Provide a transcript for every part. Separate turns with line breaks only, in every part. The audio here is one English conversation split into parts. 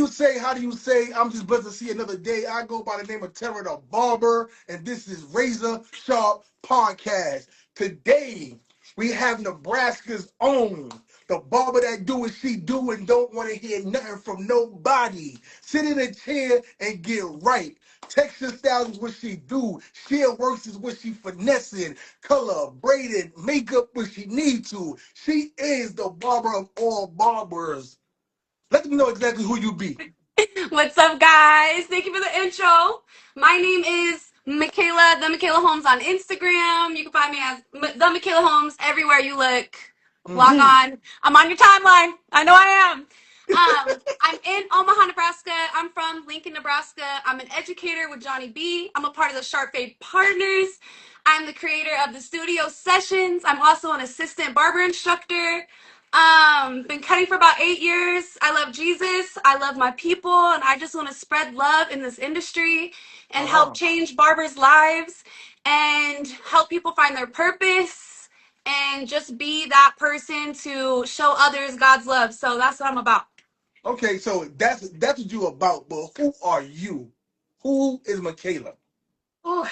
say? How do you say? I'm just blessed to see another day. I go by the name of Terror the Barber, and this is Razor Sharp Podcast. Today, we have Nebraska's own, the barber that do what she do and don't want to hear nothing from nobody. Sit in a chair and get right. Texture styles is what she do. Sheer works is what she finessing. Color, braided, makeup what she need to. She is the barber of all barbers. Let them know exactly who you be.
What's up, guys? Thank you for the intro. My name is Michaela, the Michaela Holmes on Instagram. You can find me as the Michaela Holmes everywhere you look. Log
Mm-hmm.
on. I'm on your timeline. I know I am. I'm in Omaha, Nebraska. I'm from Lincoln, Nebraska. I'm an educator with Johnny B. I'm a part of the Sharp Fade Partners. I'm the creator of the studio sessions. I'm also an assistant barber instructor. Been cutting for about 8 years. I love Jesus. I love my people, and I just want to spread love in this industry and help
Uh-huh.
change barbers' lives and help people find their purpose and just be that person to show others God's love. So that's what I'm about.
Okay, so that's what you about, but who are you? Who is Michaela?
Ooh,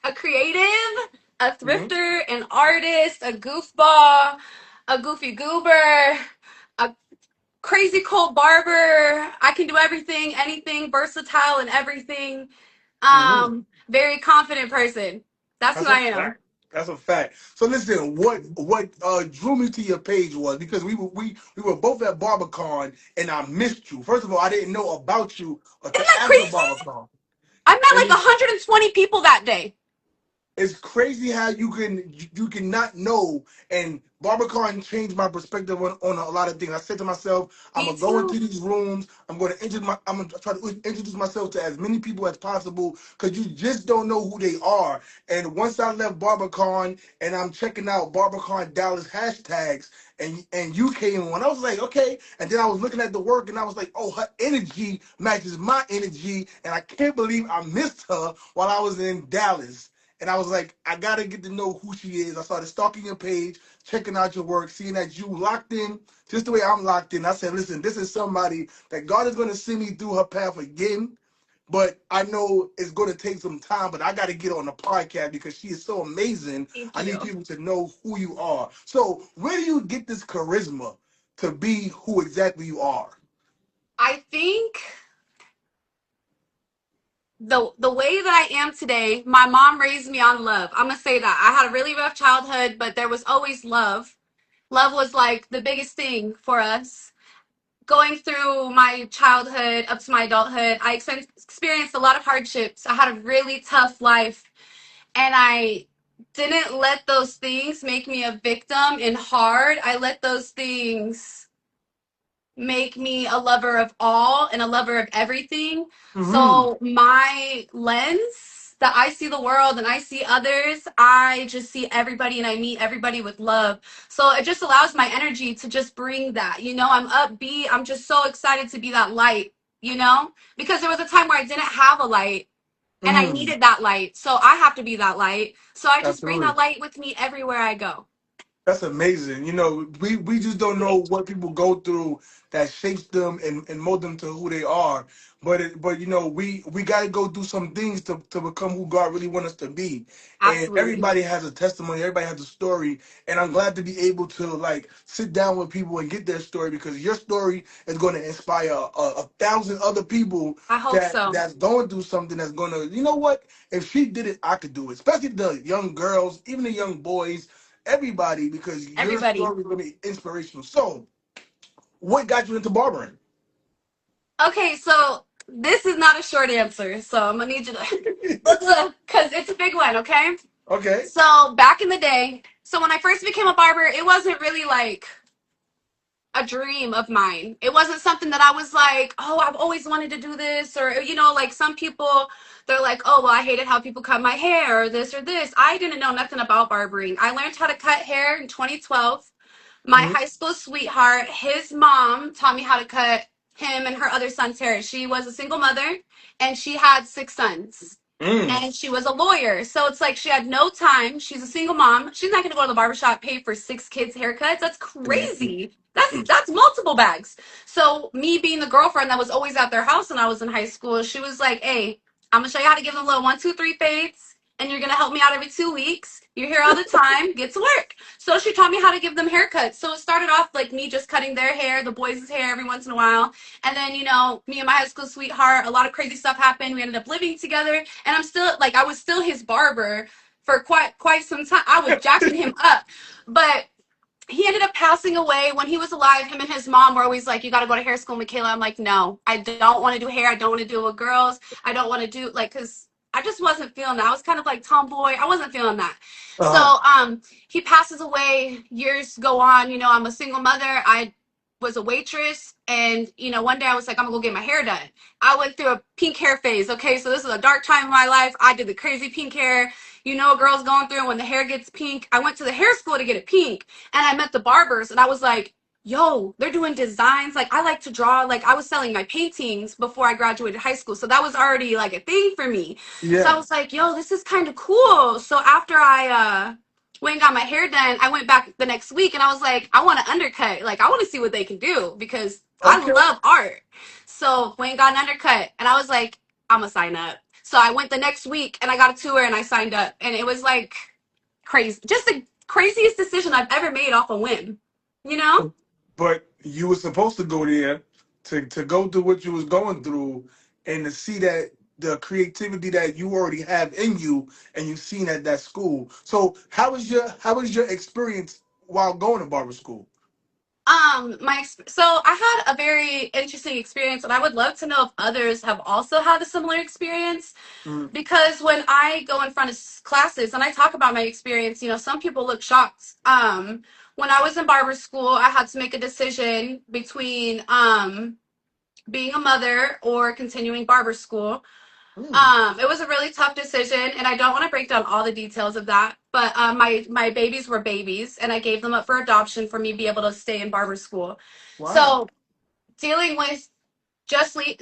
a creative, a
Mm-hmm.
thrifter, an artist, a goofball, a goofy goober, a crazy cold barber. I can do everything, anything, versatile and everything.
Mm-hmm.
Very confident person. That's who
That's a
I am.
fact. That's a fact. So listen, what drew me to your page was because we were both at BarberCon and I missed you. First of all, I didn't know about you until
Isn't that
after
crazy?
BarberCon.
I met
And
like 120 people that day.
it's crazy how you can not know. And BarberCon changed my perspective on a lot of things. I said to myself, I'm
Me
gonna go into
too.
these rooms. I'm gonna try to introduce myself to as many people as possible because you just don't know who they are. And once I left BarberCon and I'm checking out BarberCon Dallas hashtags, and you came on, I was like, okay. And then I was looking at the work and I was like, oh, her energy matches my energy, and I can't believe I missed her while I was in Dallas. And I was like, I gotta get to know who she is. I started stalking your page, checking out your work, seeing that you locked in just the way I'm locked in. I said, listen, this is somebody that God is gonna send me through her path again. But I know it's gonna take some time, but I gotta get on the podcast because she is so amazing.
Thank
I need
you.
people to know who you are. So where do you get this charisma to be who exactly you are?
I think the way that I am today, my mom raised me on love. I'm gonna say that. I had a really rough childhood, but there was always love. Love was like the biggest thing for us. Going through my childhood up to my adulthood, I experienced a lot of hardships. I had a really tough life, and I didn't let those things make me a victim and hard. I let those things make me a lover of all and a lover of everything.
Mm-hmm.
So my lens that I see the world and I see others, I just see everybody and I meet everybody with love. So it just allows my energy to just bring that. I'm upbeat. I'm just so excited to be that light, because there was a time where I didn't have a light and I
Mm-hmm.
needed that light. So I have to be that light. So I just bring
Absolutely.
that light with me everywhere I go.
That's amazing. We just don't know what people go through that shapes them and mold them to who they are. But we gotta go through some things to become who God really wants us to be. And
Absolutely.
everybody has a testimony, everybody has a story. And I'm glad to be able to like sit down with people and get their story because your story is gonna inspire a thousand other people
I hope so.
that's going through something that's gonna, you know what? If she did it, I could do it. Especially the young girls, even the young boys, everybody, because your
Everybody.
story is going to be inspirational. So, what got you into barbering?
Okay, so this is not a short answer, so I'm gonna need you to, because it's a big one, okay?
Okay.
So back in the day, so when I first became a barber, it wasn't really like a dream of mine. It wasn't something that I was like, oh, I've always wanted to do this, or like some people, they're like, oh, well, I hated how people cut my hair, or this or this. I didn't know nothing about barbering. I learned how to cut hair in 2012. My
Mm-hmm.
high school sweetheart, his mom taught me how to cut him and her other son's hair. She was a single mother and she had 6 sons.
Mm.
and she was a lawyer. So it's like she had no time. She's a single mom. She's not going to go to the barbershop, pay for 6 kids' haircuts. That's
Mm.
crazy. That's multiple bags. So me being the girlfriend that was always at their house when I was in high school, she was like, "Hey, I'm gonna show you how to give them little 1, 2, 3 fades, and you're gonna help me out every 2 weeks. You're here all the time. Get to work." So she taught me how to give them haircuts. So it started off like me just cutting their hair, the boys' hair every once in a while. And then, me and my high school sweetheart, a lot of crazy stuff happened. We ended up living together. And I was still his barber for quite some time. I was jacking him up. But he ended up passing away when he was alive. Him and his mom were always like, "You got to go to hair school, Michaela." I'm like, "No, I don't want to do hair. I don't want to do it with girls. I don't want to do because I just wasn't feeling that. I was kind of like tomboy. I wasn't feeling that." So
Uh-huh.
he passes away. Years go on. I'm a single mother. I was a waitress, and one day I was like, "I'm gonna go get my hair done." I went through a pink hair phase. Okay, so this is a dark time in my life. I did the crazy pink hair. A girl's going through when the hair gets pink. I went to the hair school to get it pink, and I met the barbers, and I was like, "Yo, they're doing designs. Like, I like to draw. Like, I was selling my paintings before I graduated high school. So that was already like a thing for me." So I
Yeah.
was like, "Yo, this is kind of cool." So after I went and got my hair done, I went back the next week and I was like, "I want to undercut. Like, I want to see what they can do because I
Okay.
love art." So went and got an undercut, and I was like, "I'm going to sign up." So I went the next week and I got a tour and I signed up. And it was like crazy. Just the craziest decision I've ever made off a whim. You know?
But you were supposed to go there to go through what you was going through and to see that the creativity that you already have in you and you've seen at that school. So how was your experience while going to barber school?
So I had a very interesting experience, and I would love to know if others have also had a similar experience.
Mm.
Because when I go in front of classes and I talk about my experience, some people look shocked. When I was in barber school, I had to make a decision between being a mother or continuing barber school.
Mm.
It was a really tough decision, and I don't want to break down all the details of that. But my babies were babies, and I gave them up for adoption for me to be able to stay in barber school.
Wow.
So dealing with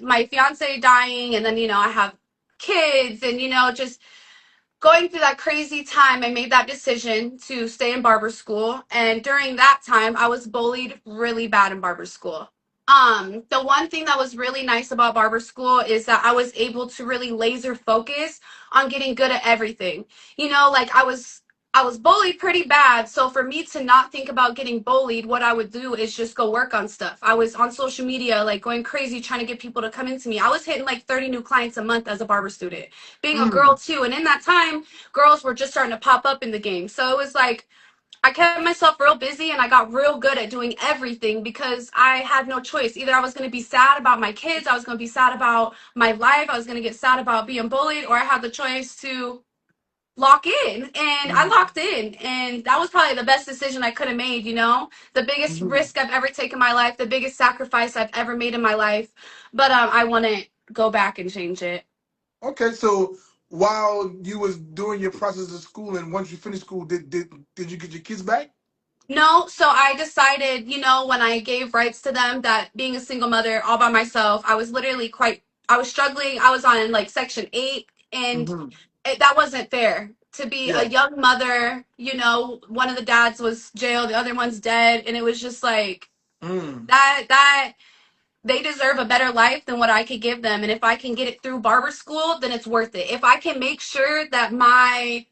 my fiance dying, and then I have kids, and just going through that crazy time, I made that decision to stay in barber school. And during that time, I was bullied really bad in barber school. The one thing that was really nice about barber school is that I was able to really laser focus on getting good at everything. Like I was bullied pretty bad. So for me to not think about getting bullied, what I would do is just go work on stuff. I was on social media, like going crazy, trying to get people to come into me. I was hitting like 30 new clients a month as a barber student, being a girl
Mm.
too. And in that time, girls were just starting to pop up in the game. So it was like I kept myself real busy and I got real good at doing everything because I had no choice. Either I was going to be sad about my kids, I was going to be sad about my life, I was going to get sad about being bullied, or I had the choice to lock in. And I
Mm.
locked in. And that was probably the best decision I could have made. The biggest
Mhm.
risk I've ever taken in my life, the biggest sacrifice I've ever made in my life. But I want to go back and change it.
Okay, so while you was doing your process of school and once you finished school, did you get your kids back?
No, so I decided, when I gave rights to them, that being a single mother all by myself, I was struggling. I was on like Section 8, and
Hmm.
that wasn't fair. To be a
Yeah.
young mother, one of the dads was jailed, the other one's dead, and it was just like
Mm.
that they deserve a better life than what I could give them. And if I can get it through barber school, then it's worth it. If I can make sure that my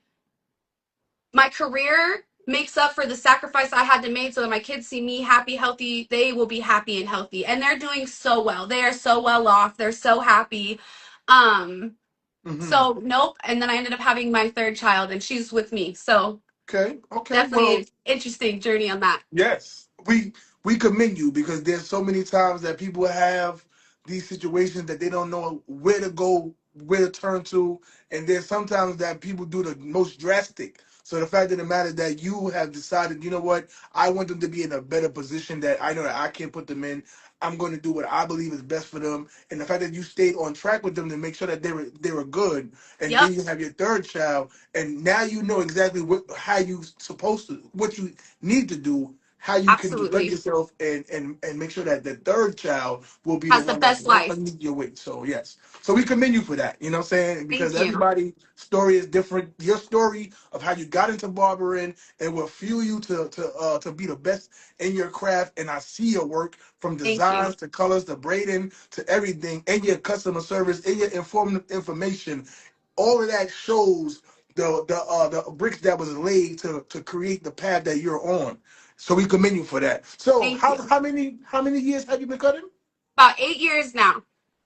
career makes up for the sacrifice I had to make so that my kids see me happy, healthy, they will be happy and healthy. And they're doing so well. They are so well off. They're so happy. Um,
Hmm.
so nope. And then I ended up having my third child and she's with me. So
Okay. Okay.
definitely
Well,
an interesting journey on that.
yes, we commend you because there's so many times that people have these situations that they don't know where to go, where to turn to, and there's sometimes that people do the most drastic. So the fact of the matter that you have decided, you know what, I want them to be in a better position that I know that I can't put them in. I'm going to do what I believe is best for them, and the fact that you stayed on track with them to make sure that they were good, and
Yep.
then you have your third child, and now you know exactly what you need to do how you can develop
Absolutely.
yourself and make sure that the third child will be the
Has the
one that's
best
right
life.
underneath your weight. So yes. So we commend you for that. You know what I'm saying? Because
Thank you.
everybody's story is different. Your story of how you got into barbering and will fuel you to be the best in your craft. And I see your work from
Thank you.
designs to colors to braiding to everything, and your customer service and your informative information. All of that shows the bricks that was laid to create the path that you're on. So we commend you for that. So
Thank you.
how many years have you been cutting?
About 8 years now.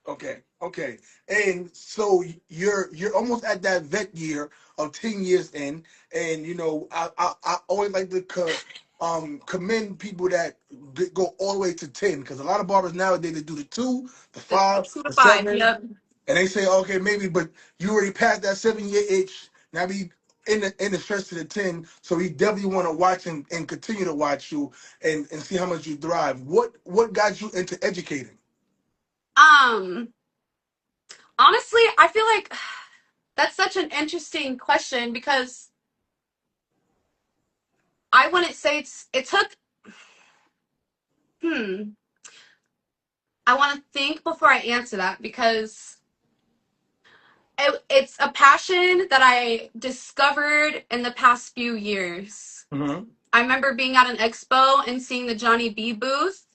Okay, okay. And so you're almost at that vet year of 10 years in. And you know, I always like to commend people that go all the way to 10, because a lot of barbers nowadays they do the 2, the
The
5,
2 to
the
5.
7,
Yep.
and they say, okay, maybe, but you already passed that 7 year itch. Now we in the stretch to the 10. So we definitely want to watch and continue to watch you and see how much you thrive. What got you into educating?
Um, Honestly, I feel like that's such an interesting question because I wouldn't say it took hmm. I want to think before I answer that because it's a passion that I discovered in the past few years.
Mm-hmm.
I remember being at an expo and seeing the Johnny B booth,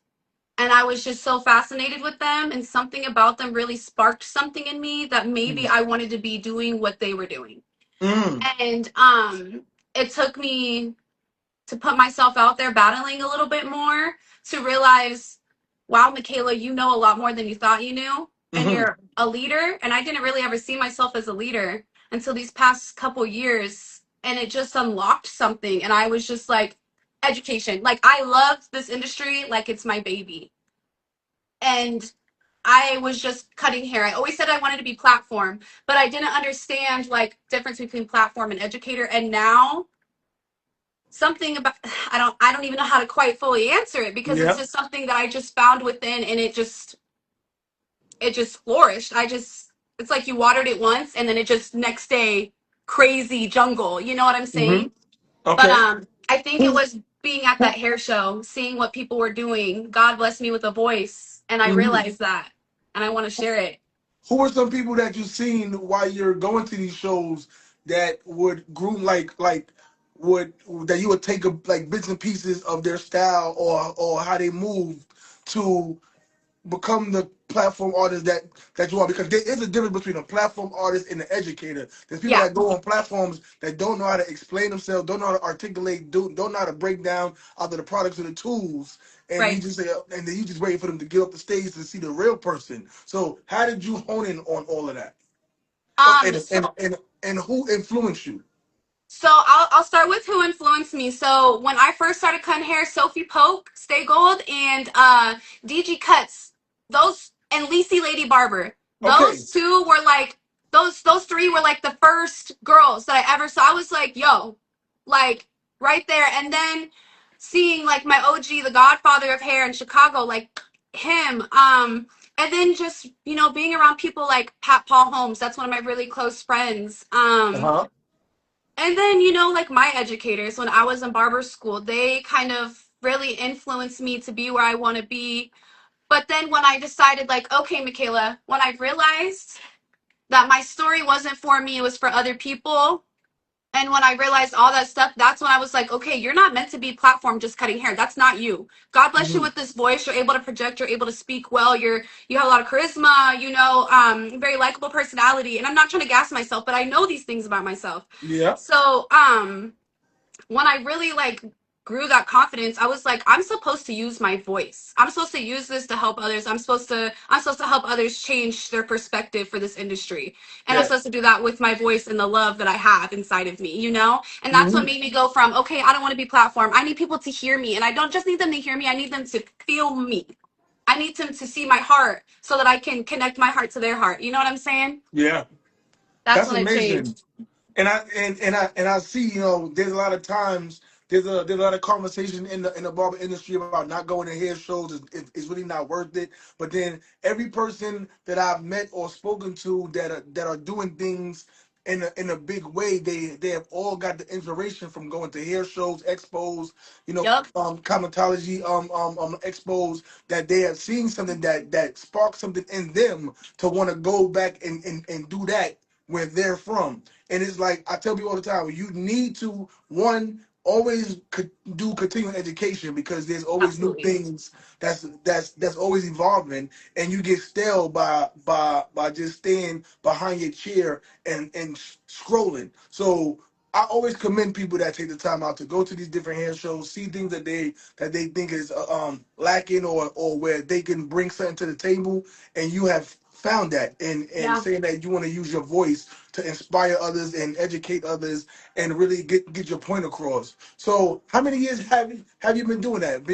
and I was just so fascinated with them, and something about them really sparked something in me that maybe I wanted to be doing what they were doing.
Mm-hmm.
And it took me to put myself out there battling a little bit more to realize, wow, McKayla, you know a lot more than you thought you knew, and
Mm-hmm.
you're a leader. And I didn't really ever see myself as a leader until these past couple years, and it just unlocked something. And I was just like, education. Like I love this industry like it's my baby. And I was just cutting hair. I always said I wanted to be platform, but I didn't understand like difference between platform and educator. And now something about I don't even know how to quite fully answer it because it's
Yeah.
just something that I just found within, and it just flourished. It's like you watered it once and then it just next day crazy jungle. You know what I'm
Mm-hmm.
saying? But
Okay.
I think it
Who,
was being at that
who,
hair show, seeing what people were doing. God blessed me with a voice, and I
mhm.
realized that, and I want to share it.
Who were some people that you've seen while you're going to these shows that would groom would that you would take like bits and pieces of their style or how they move to become the platform artist that you are, because there is a difference between a platform artist and an educator. There's people
Yeah,
that go on platforms that don't know how to explain themselves, don't know how to articulate, don't know how to break down either the products or the tools, and you
right.
just say, and then you just waiting for them to get up the stage to see the real person. So how did you hone in on all of that? Oh,
Um,
and
so
and and, and who influenced you?
So I'll start with who influenced me. So when I first started cutting hair, Sophie Polk, Stay Gold, and DG Cuts, those and Lacey Lady Barber,
Okay.
those two were like those three were like the first girls that I ever saw. I was like, yo, like right there. And then seeing like my OG, the Godfather of hair in Chicago, like him. And then just being around people like Pat Paul Holmes. That's one of my really close friends.
Uh-huh.
And then, like my educators, when I was in barber school, they kind of really influenced me to be where I want to be. But then when I decided, like, okay, McKayla, when I realized that my story wasn't for me, it was for other people. And when I realized all that stuff, that's when I was like, okay, you're not meant to be platform just cutting hair. That's not you. God bless you
Mhm.
with this voice. You're able to project. You're able to speak well. You have a lot of charisma. Very likable personality. And I'm not trying to gas myself, but I know these things about myself.
Yeah.
So when I really like grew that confidence, I was like, I'm supposed to use my voice. I'm supposed to use this to help others. I'm supposed to help others change their perspective for this industry. And I'm supposed
Yes.
to do that with my voice and the love that I have inside of me? And that's what
Mhm.
made me go from, okay, I don't want to be platform. I need people to hear me. And I don't just need them to hear me, I need them to feel me. I need them to see my heart so that I can connect my heart to their heart. You know what I'm saying?
Yeah.
That's
That's
when it
amazing.
changed.
And I see, there's a lot of times there's a lot of conversation in the barber industry about not going to hair shows. It's really not worth it. But then every person that I've met or spoken to that are doing things in a big way. They have all got the inspiration from going to hair shows, expos,
Yep.
cosmetology expos, that they have seen something that sparks something in them to want to go back and do that where they're from. And it's like I tell people all the time, you need to one always do continuing education, because there's always new
Absolutely.
things that's always evolving, and you get stale by just staying behind your chair and scrolling. So I always commend people that take the time out to go to these different hair shows, see things that they think is lacking, or where they can bring something to the table, and you have found that, and
Yeah.
saying that you want to use your voice to inspire others and educate others and really get your point across. So how many years have you been doing that,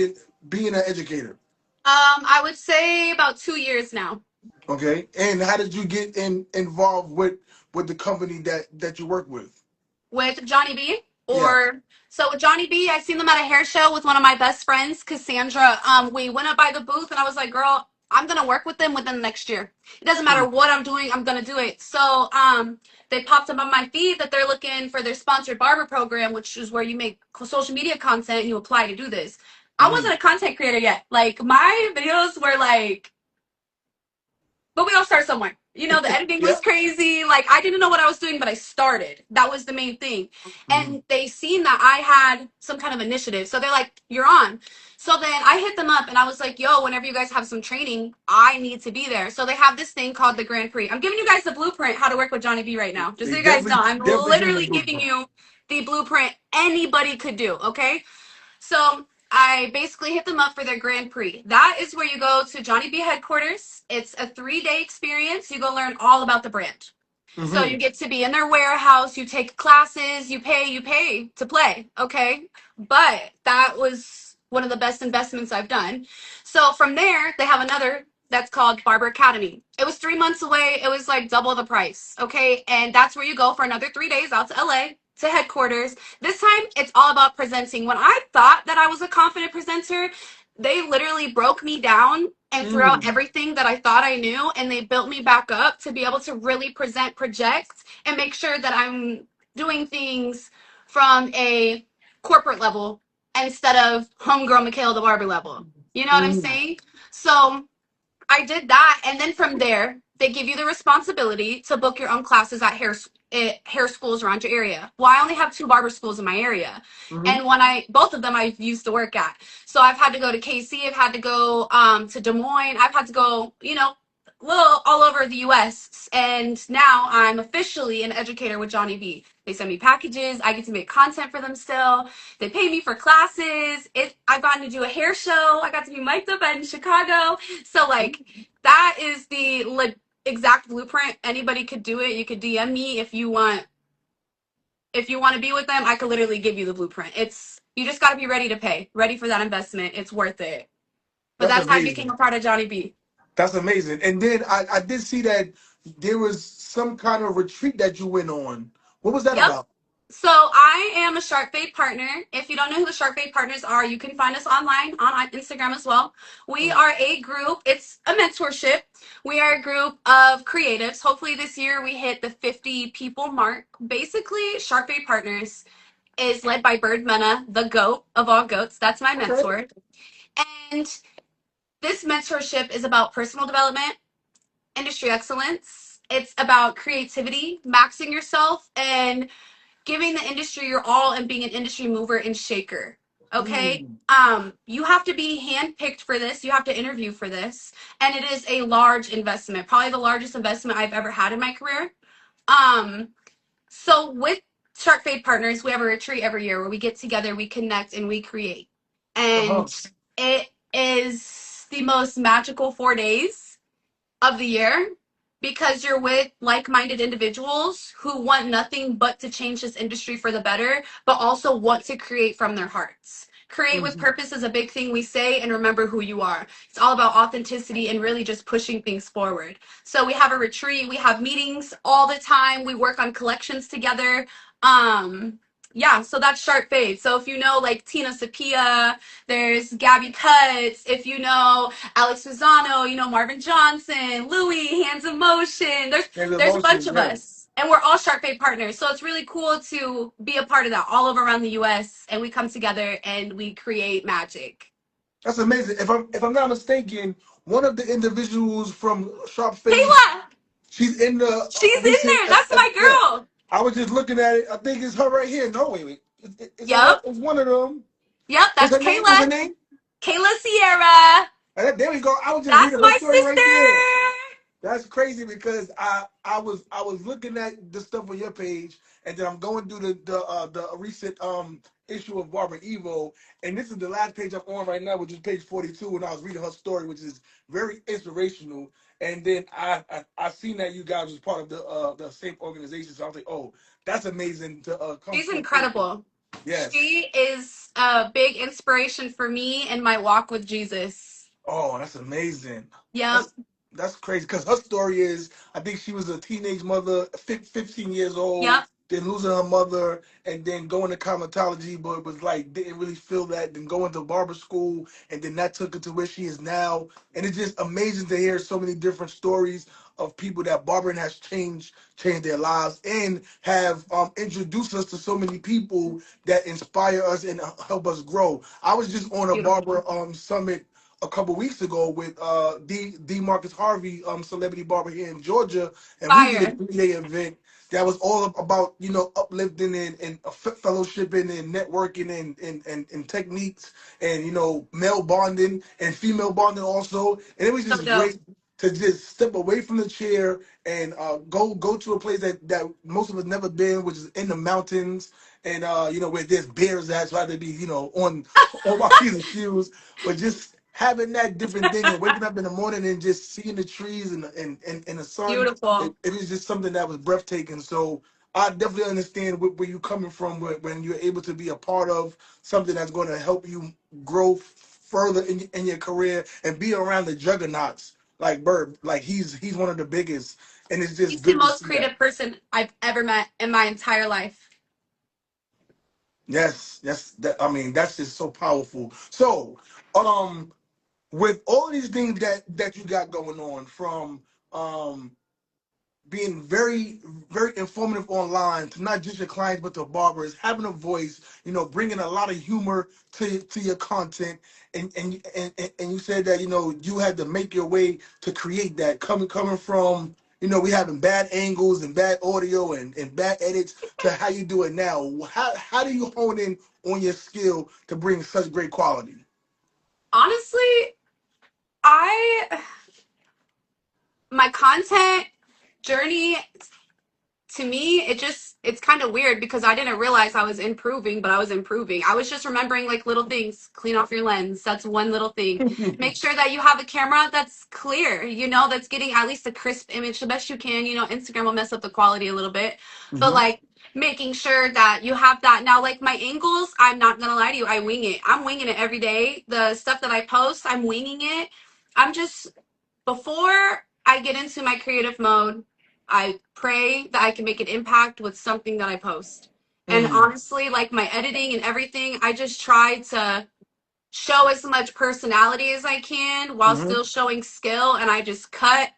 being an educator?
I would say about 2 years now.
Okay, and how did you get involved with the company that you work with?
With Johnny B.
Yeah.
Or so with Johnny B, I seen them at a hair show with one of my best friends, Cassandra. We went up by the booth and I was like, girl, I'm gonna work with them within the next year. It doesn't matter
Mm,
what I'm doing, I'm gonna do it. So they popped up on my feed that they're looking for their sponsored barber program, which is where you make social media content and you apply to do this. I
mm,
wasn't a content creator yet. Like my videos were like, but we all start somewhere. The editing
yeah.
was crazy. Like I didn't know what I was doing, but I started. That was the main thing.
Mm,
And they seen that I had some kind of initiative. So they're like, you're on. So then I hit them up and I was like, yo, whenever you guys have some training, I need to be there. So they have this thing called the Grand Prix. I'm giving you guys the blueprint how to work with Johnny B right now. Just so
they
you guys know,
definitely
I'm
definitely giving the
literally giving
blueprint.
you the blueprint anybody could do. Okay. So I basically hit them up for their Grand Prix. That is where you go to Johnny B headquarters. It's a 3-day experience. You go learn all about the brand. So
Hmm.
you get to be in their warehouse, you take classes, you pay to play, okay? But that was one of the best investments I've done. So from there, they have another that's called Barber Academy. It was 3 months away. It was like double the price, okay? And that's where you go for another 3 days out to LA to headquarters. This time, it's all about presenting. When I thought that I was a confident presenter, they literally broke me down and threw out
Mm,
everything that I thought I knew, and they built me back up to be able to really present, project, and make sure that I'm doing things from a corporate level instead of homegirl McKayla the Barber level. You know what I'm
mm,
saying? So I did that, and then from there, they give you the responsibility to book your own classes at hair schools around your area. Well, I only have 2 barber schools in my area,
mm,
and both of them I've used to work at. So I've had to go to KC, I've had to go to Des Moines, I've had to go, little all over the U.S. And now I'm officially an educator with Johnny B. They send me packages. I get to make content for them still. They pay me for classes. I've gotten to do a hair show. I got to be mic'd up in Chicago. So like that is the exact blueprint. Anybody could do it. You could DM me if you want. If you want to be with them, I could literally give you the blueprint. You just got to be ready to pay, ready for that investment. It's worth it. But
that's
that's how I became
amazing.
a part of Johnny B.
That's amazing. And then I did see that there was some kind of retreat that you went on. What was that
Yep.
about?
So I am a Shark Bait partner. If you don't know who the Shark Bait partners are, you can find us online on Instagram as well. We
Mm,
are a group. It's a mentorship. We are a group of creatives. Hopefully this year we hit the 50 people mark. Basically, Shark Bait Partners is led by Bird Mena, the goat of all goats. That's my
okay.
mentor. And this mentorship is about personal development, industry excellence. It's about creativity, maxing yourself, and giving the industry your all and being an industry mover and shaker. Okay?
Mm,
You have to be handpicked for this. You have to interview for this. And it is a large investment, probably the largest investment I've ever had in my career. Um, so with Shark Fade Partners, we have a retreat every year where we get together, we connect, and we create.
uh-huh.
And it is the most magical 4 days of the year because you're with like-minded individuals who want nothing but to change this industry for the better, but also want to create from their hearts. Create with
Mhm.
purpose is a big thing we say, and remember who you are. It's all about authenticity and really just pushing things forward. So we have a retreat, we have meetings all the time, we work on collections together. Yeah, so that's Sharp Fade. So if you know like Tina Sapia, there's Gabby Cuts, if you know Alex Mazzano, Marvin Johnson, Louis, Hands of Motion. There's
There's
there's a bunch
emotions,
of
right?
us. And we're all Shark Bait partners. So it's really cool to be a part of that all over around the US, and we come together and we create magic.
That's amazing. If I'm not mistaken, one of the individuals from Sharp Face,
Kayla,
she's in the
she's in
recent.
there. That's my
Yeah,
girl.
I was just looking at it. I think it's her right here. No, wait. It's her.
Yep.
It's one of them.
Yep,
What's
that's
her name? What's
Kayla.
her name?
Kayla Sierra.
There we go. I was just
That's
reading her
my
story right there.
sister.
That's crazy because I was looking at the stuff on your page, and then I'm going through the recent issue of Barber Evo, and this is the last page I'm on right now, which is page 42, and I was reading her story, which is very inspirational. And then I seen that you guys was part of the same organization, so I was like, oh, that's amazing to come
She's
to a place.
incredible.
Yes.
She is a big inspiration for me in my walk with Jesus.
Oh, that's amazing.
Yep.
That's crazy because her story is I think she was a teenage mother, 15 years old,
Yep.
then losing her mother, and then going to cosmetology, but was like didn't really feel that. Then going to barber school, and then that took her to where she is now. And it's just amazing to hear so many different stories of people that barbering has changed their lives and have introduced us to so many people that inspire us and help us grow. I was just on a barber
Beautiful.
summit a couple weeks ago with D Marcus Harvey, celebrity barber here in Georgia, and we did a
Fire.
3-day event that was all about uplifting and fellowshipping and networking and techniques and male bonding and female bonding also, and it was
So
just
dope.
great to just step away from the chair and go to a place that most of us never been, which is in the mountains and where there's bears at, so I had to be on my feet and shoes, but just having that different thing and waking up in the morning and just seeing the trees and the sun, it,
Beautiful.
it is just something that was breathtaking. So I definitely understand where you're coming from when you're able to be a part of something that's going to help you grow further in your career and be around the juggernauts like Bird. Like he's one of the biggest, and it's just
He's the
good to
most
see that.
creative person I've ever met in my entire life.
Yes, that. I mean, that's just so powerful. So, um, with all these things that you got going on, from um being very informative online to not just your clients but to barbers, having a voice, bringing a lot of humor to your content, and you said that you had to make your way to create that, coming from we having bad angles and bad audio and bad edits to how you do it now. How do you hone in on your skill to bring such great quality?
Honestly, I my content journey, to me, it's kind of weird because I didn't realize I was improving, but I was improving. I was just remembering like little things. Clean off your lens. That's one little thing. Make sure that you have a camera that's clear, that's getting at least a crisp image the best you can. Instagram will mess up the quality a little bit, but
Hmm.
like making sure that you have that. Now, like my angles, I'm not gonna lie to you, I wing it. I'm winging it every day. The stuff that I post, I'm winging it. I'm just before I get into my creative mode, I pray that I can make an impact with something that I post. And
Mm.
honestly, like my editing and everything, I just try to show as much personality as I can while
Hmm.
still showing skill. And I just cut.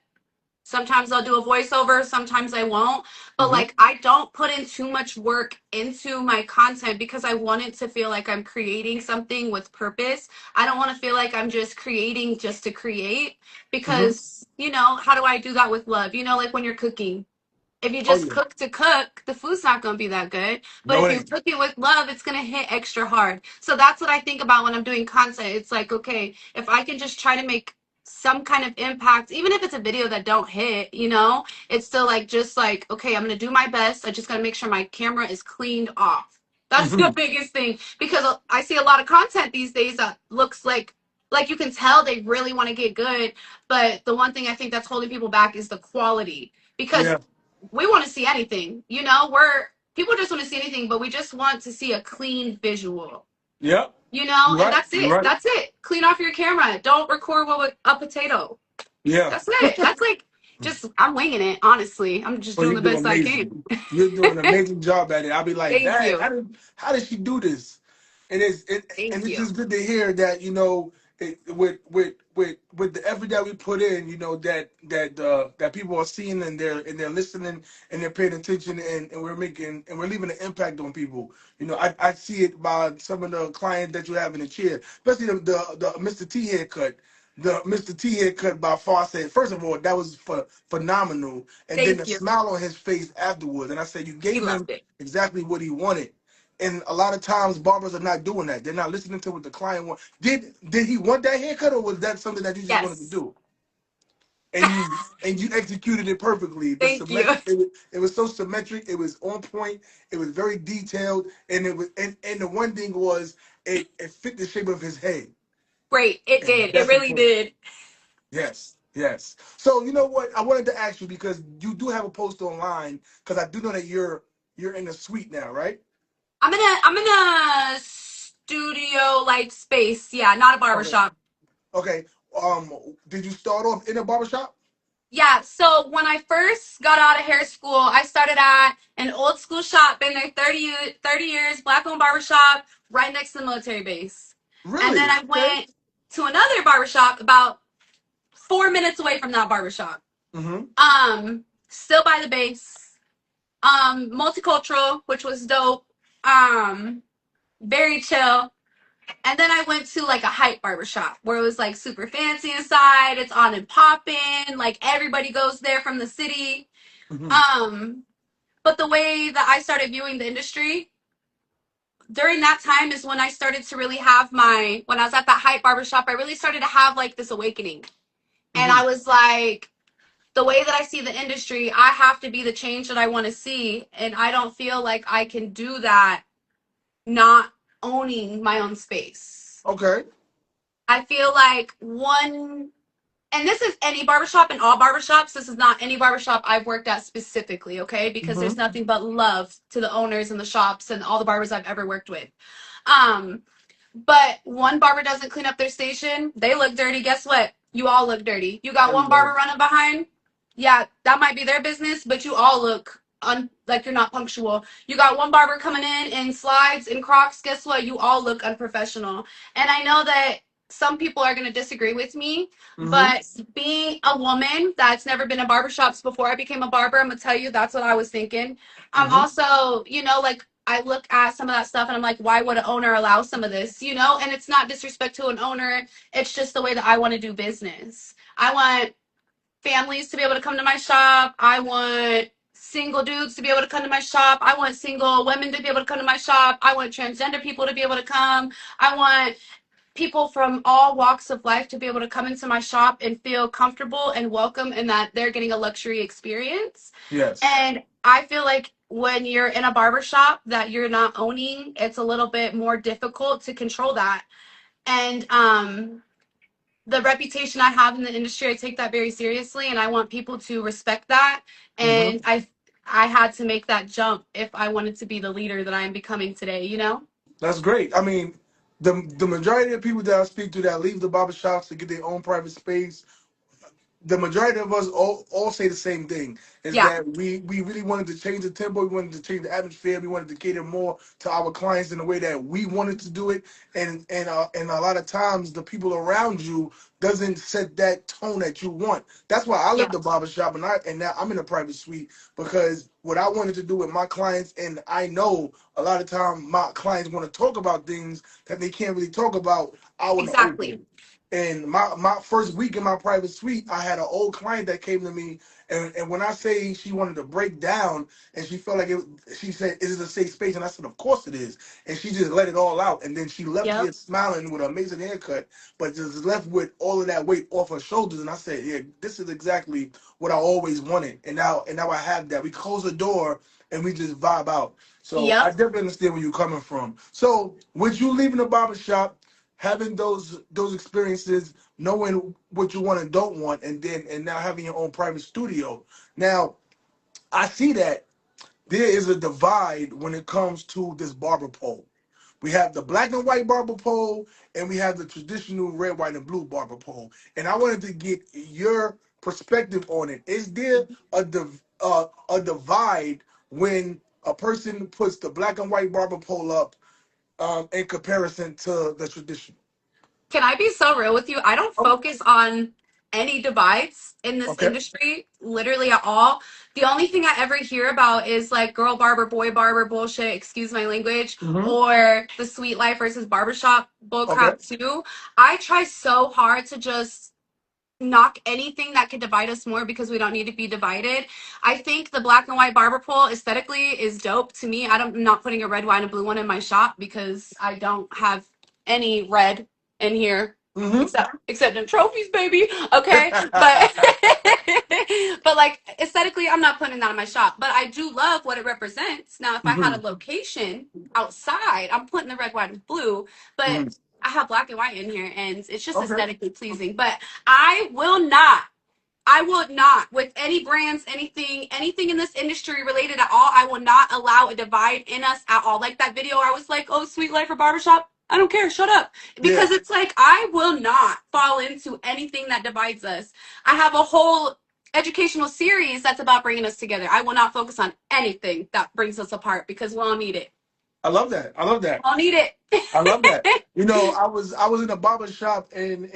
Sometimes I'll do a voiceover, sometimes I won't. But
Hmm.
like, I don't put in too much work into my content because I want it to feel like I'm creating something with purpose. I don't want to feel like I'm just creating just to create
Hmm.
because, how do I do that with love? Like when you're cooking, if you
Oh
just
yeah.
cook to cook, the food's not going to be that good. But
No,
if
it
you
ain't.
cook it with love, it's going to hit extra hard. So that's what I think about when I'm doing content. It's like, okay, if I can just try to make some kind of impact, even if it's a video that don't hit, it's still like, just like, okay, I'm going to do my best. I just got to make sure my camera is cleaned off. That's the
Hmm.
biggest thing because I see a lot of content these days that looks like you can tell they really want to get good, but the one thing I think that's holding people back is the quality because
Yeah.
we want to see anything. We're people just want to see anything, but we just want to see a clean visual.
Yep. You're
And
right.
that's
You're
it.
right.
That's it. Clean off your camera. Don't record with a potato.
Yeah.
That's it. That's like just I'm winging it. Honestly, I'm just
Well,
doing
you're
the
doing
best I
amazing.
can.
You're doing an amazing job at it. I'll be like,
Thank
Dad,
you.
how did she do this? And it's
Thank
just
you.
good to hear that with the effort that we put in, that people are seeing, and they're listening, and they're paying attention, and we're leaving an impact on people. I see it by some of the clients that you have in the chair, especially the Mr. T haircut. The Mr. T haircut by far, said, first of all, that was phenomenal, and then the
Thank you.
smile on his face afterwards. And I said, you
He
gave him
loved it.
exactly what he wanted. And a lot of times barbers are not doing that. They're not listening to what the client wants. Did he want that haircut, or was that something that you just wanted to
Yes.
do? And you executed it perfectly. The
Thank you.
symmetric, it was so symmetric. It was on point. It was very detailed, and and the one thing was it fit the shape of his head,
Great. It
and
did. It
that's
really
important.
did.
Yes, yes. So you know what? I wanted to ask you, because you do have a post online, because I do know that you're in a suite now, right?
I'm in a studio like space. Yeah, not a
Okay.
barbershop.
Okay. Um, did you start off in a barbershop?
Yeah, so when I first got out of hair school, I started at an old school shop, been there 30 years, black owned barbershop, right next to the military base. And then
Really?
I
Okay.
went to another barbershop about 4 minutes away from that barbershop.
Mm-hmm.
Still by the base. Multicultural, which was dope. Very chill. And then I went to like a hype barbershop where it was like super fancy inside. It's on and popping. Like everybody goes there from the city.
Mm-hmm.
Um, but the way that I started viewing the industry during that time is when I started to really have when I was at that hype barbershop, I really started to have like this awakening. And
Mm-hmm.
I was like, the way that I see the industry, I have to be the change that I want to see. And I don't feel like I can do that not owning my own space.
Okay.
I feel like and this is any barbershop and all barbershops. This is not any barbershop I've worked at specifically, okay? Because there's
Mm-hmm.
nothing but love to the owners and the shops and all the barbers I've ever worked with. Um, but one barber doesn't clean up their station, they look dirty. Guess what? You all look dirty. You got one
Everybody.
barber running behind. Yeah, that might be their business, but you all look like you're not punctual. You got one barber coming in slides and Crocs. Guess what? You all look unprofessional. And I know that some people are going to disagree with me,
Mm-hmm.
but being a woman that's never been in barbershops before I became a barber, I'm going to tell you that's what I was thinking. I'm
Mm-hmm.
also, like I look at some of that stuff and I'm like, why would an owner allow some of this? And it's not disrespect to an owner. It's just the way that I want to do business. I want families to be able to come to my shop. I want single dudes to be able to come to my shop. I want single women to be able to come to my shop. I want transgender people to be able to come. I want people from all walks of life to be able to come into my shop and feel comfortable and welcome and that they're getting a luxury experience.
Yes.
And I feel like when you're in a barber shop that you're not owning, it's a little bit more difficult to control that. And the reputation I have in the industry, I take that very seriously, and I want people to respect that.
Mm-hmm.
And I had to make that jump if I wanted to be the leader that I am becoming today.
That's great. I mean, the majority of people that I speak to that leave the barbershops to get their own private space, the majority of us all say the same thing, is
Yeah,
that we really wanted to change the tempo, we wanted to change the atmosphere, we wanted to cater more to our clients in the way that we wanted to do it, and a lot of times the people around you doesn't set that tone that you want. That's why I
yeah,
left the barbershop, and now I'm in a private suite, because what I wanted to do with my clients, and I know a lot of time my clients want to talk about things that they can't really talk about out in the
exactly.
open. And my first week in my private suite, I had an old client that came to me, and when I say she wanted to break down, and she felt like she said, "Is it a safe space?" And I said, "Of course it is." And she just let it all out, and then she left
Yep.
here smiling with an amazing haircut, but just left with all of that weight off her shoulders. And I said, "Yeah, this is exactly what I always wanted." And now I have that. We close the door and we just vibe out. So I
Yep.
definitely understand where you're coming from. So with you leaving the barbershop, having those experiences, knowing what you want and don't want, and now having your own private studio. Now I see that there is a divide when it comes to this barber pole. We have the black and white barber pole, and we have the traditional red, white, and blue barber pole. And I wanted to get your perspective on it. Is there a divide when a person puts the black and white barber pole up, in comparison to the traditional?
Can I be so real with you? I don't
Oh,
focus on any divides in this
okay.
industry, literally at all. The only thing I ever hear about is like girl barber, boy barber bullshit, excuse my language,
Hmm.
or the sweet life versus barbershop
Okay.
bullcrap too. I try so hard to just knock anything that could divide us more because we don't need to be divided. I think the black and white barber pole aesthetically is dope to me. I'm not putting a red, white, and blue one in my shop because I don't have any red in here
Hmm.
except in trophies, baby. Okay, but but like aesthetically, I'm not putting that in my shop. But I do love what it represents. Now, if I had
Hmm.
a location outside, I'm putting the red, white, and blue. But
Hmm.
I have black and white in here, and it's just
Okay.
aesthetically pleasing. But I will not, with any brands, anything in this industry related at all, I will not allow a divide in us at all. Like that video, I was like, oh, sweet life or barbershop. I don't care. Shut up.
Yeah.
Because it's like, I will not fall into anything that divides us. I have a whole educational series that's about bringing us together. I will not focus on anything that brings us apart because we all need it.
I love that. I love that.
We all need
I love that.
it.
You know, I was in a barber shop, and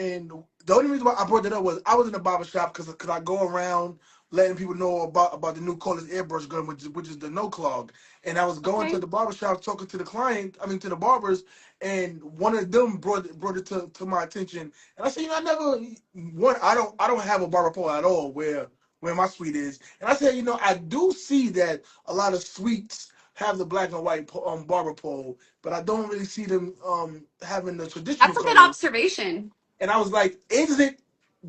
the only reason why I brought that up was I was in a barber shop because I go around letting people know about the new cordless airbrush gun, which is the no clog. And I was going to
Okay.
the barber shop talking to the client, I mean to the barbers, and one of them brought it to my attention. And I said, I never one I don't have a barber pole at all where my suite is. And I said, I do see that a lot of suites have the black and white barber pole, but I don't really see them having the traditional
That's a good
colors.
observation.
And I was like,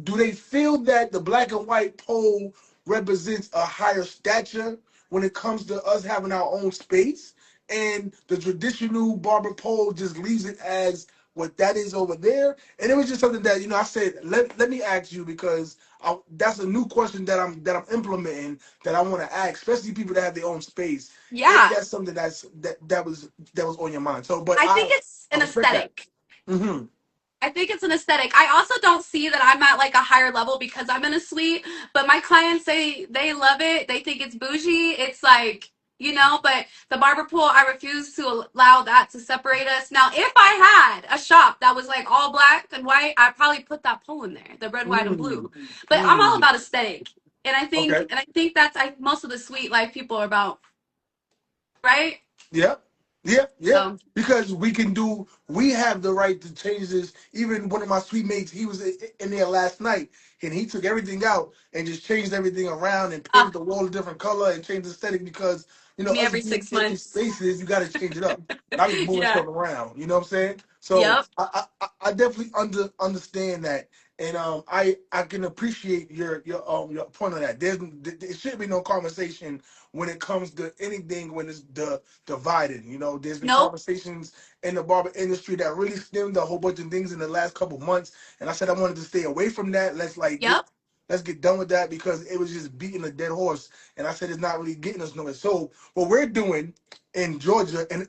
do they feel that the black and white pole represents a higher stature when it comes to us having our own space? And the traditional barber pole just leaves it as what that is over there. And it was just something that, I said, let me ask you because that's a new question that I'm implementing that I want to ask, especially people that have their own space. If
Yeah.
that's something that was on your mind. So, but
I
I
think it's
I
an
respect that.
aesthetic.
Hmm.
I think it's an aesthetic. I also don't see that I'm at like a higher level because I'm in a suite, but my clients say they love it. They think it's bougie. It's like, but the barber pool, I refuse to allow that to separate us. Now, if I had a shop that was like all black and white, I'd probably put that pole in there, the red, white, and
Mm.
blue. But I'm all
Mm.
about aesthetic. And I think
Okay.
and I think that's most of the suite life people are about, right?
Yeah, yeah, yeah.
So,
Because we have the right to change this. Even one of my suite mates, he was in there last night, and he took everything out and just changed everything around and
uh,
painted the wall a different color and changed the aesthetic because
me
us
every
being
six
in
months.
spaces, you got to change it up, not just moving
Yeah.
stuff around. You know what I'm saying? So
Yep.
I definitely understand that. And I can appreciate your point on that. There should be no conversation when it comes to anything when it's divided. There's been
Nope.
conversations in the barber industry that really stemmed a whole bunch of things in the last couple months, and I said I wanted to stay away from that.
Yep.
Let's get done with that because it was just beating a dead horse, and I said it's not really getting us nowhere. So what we're doing in Georgia, and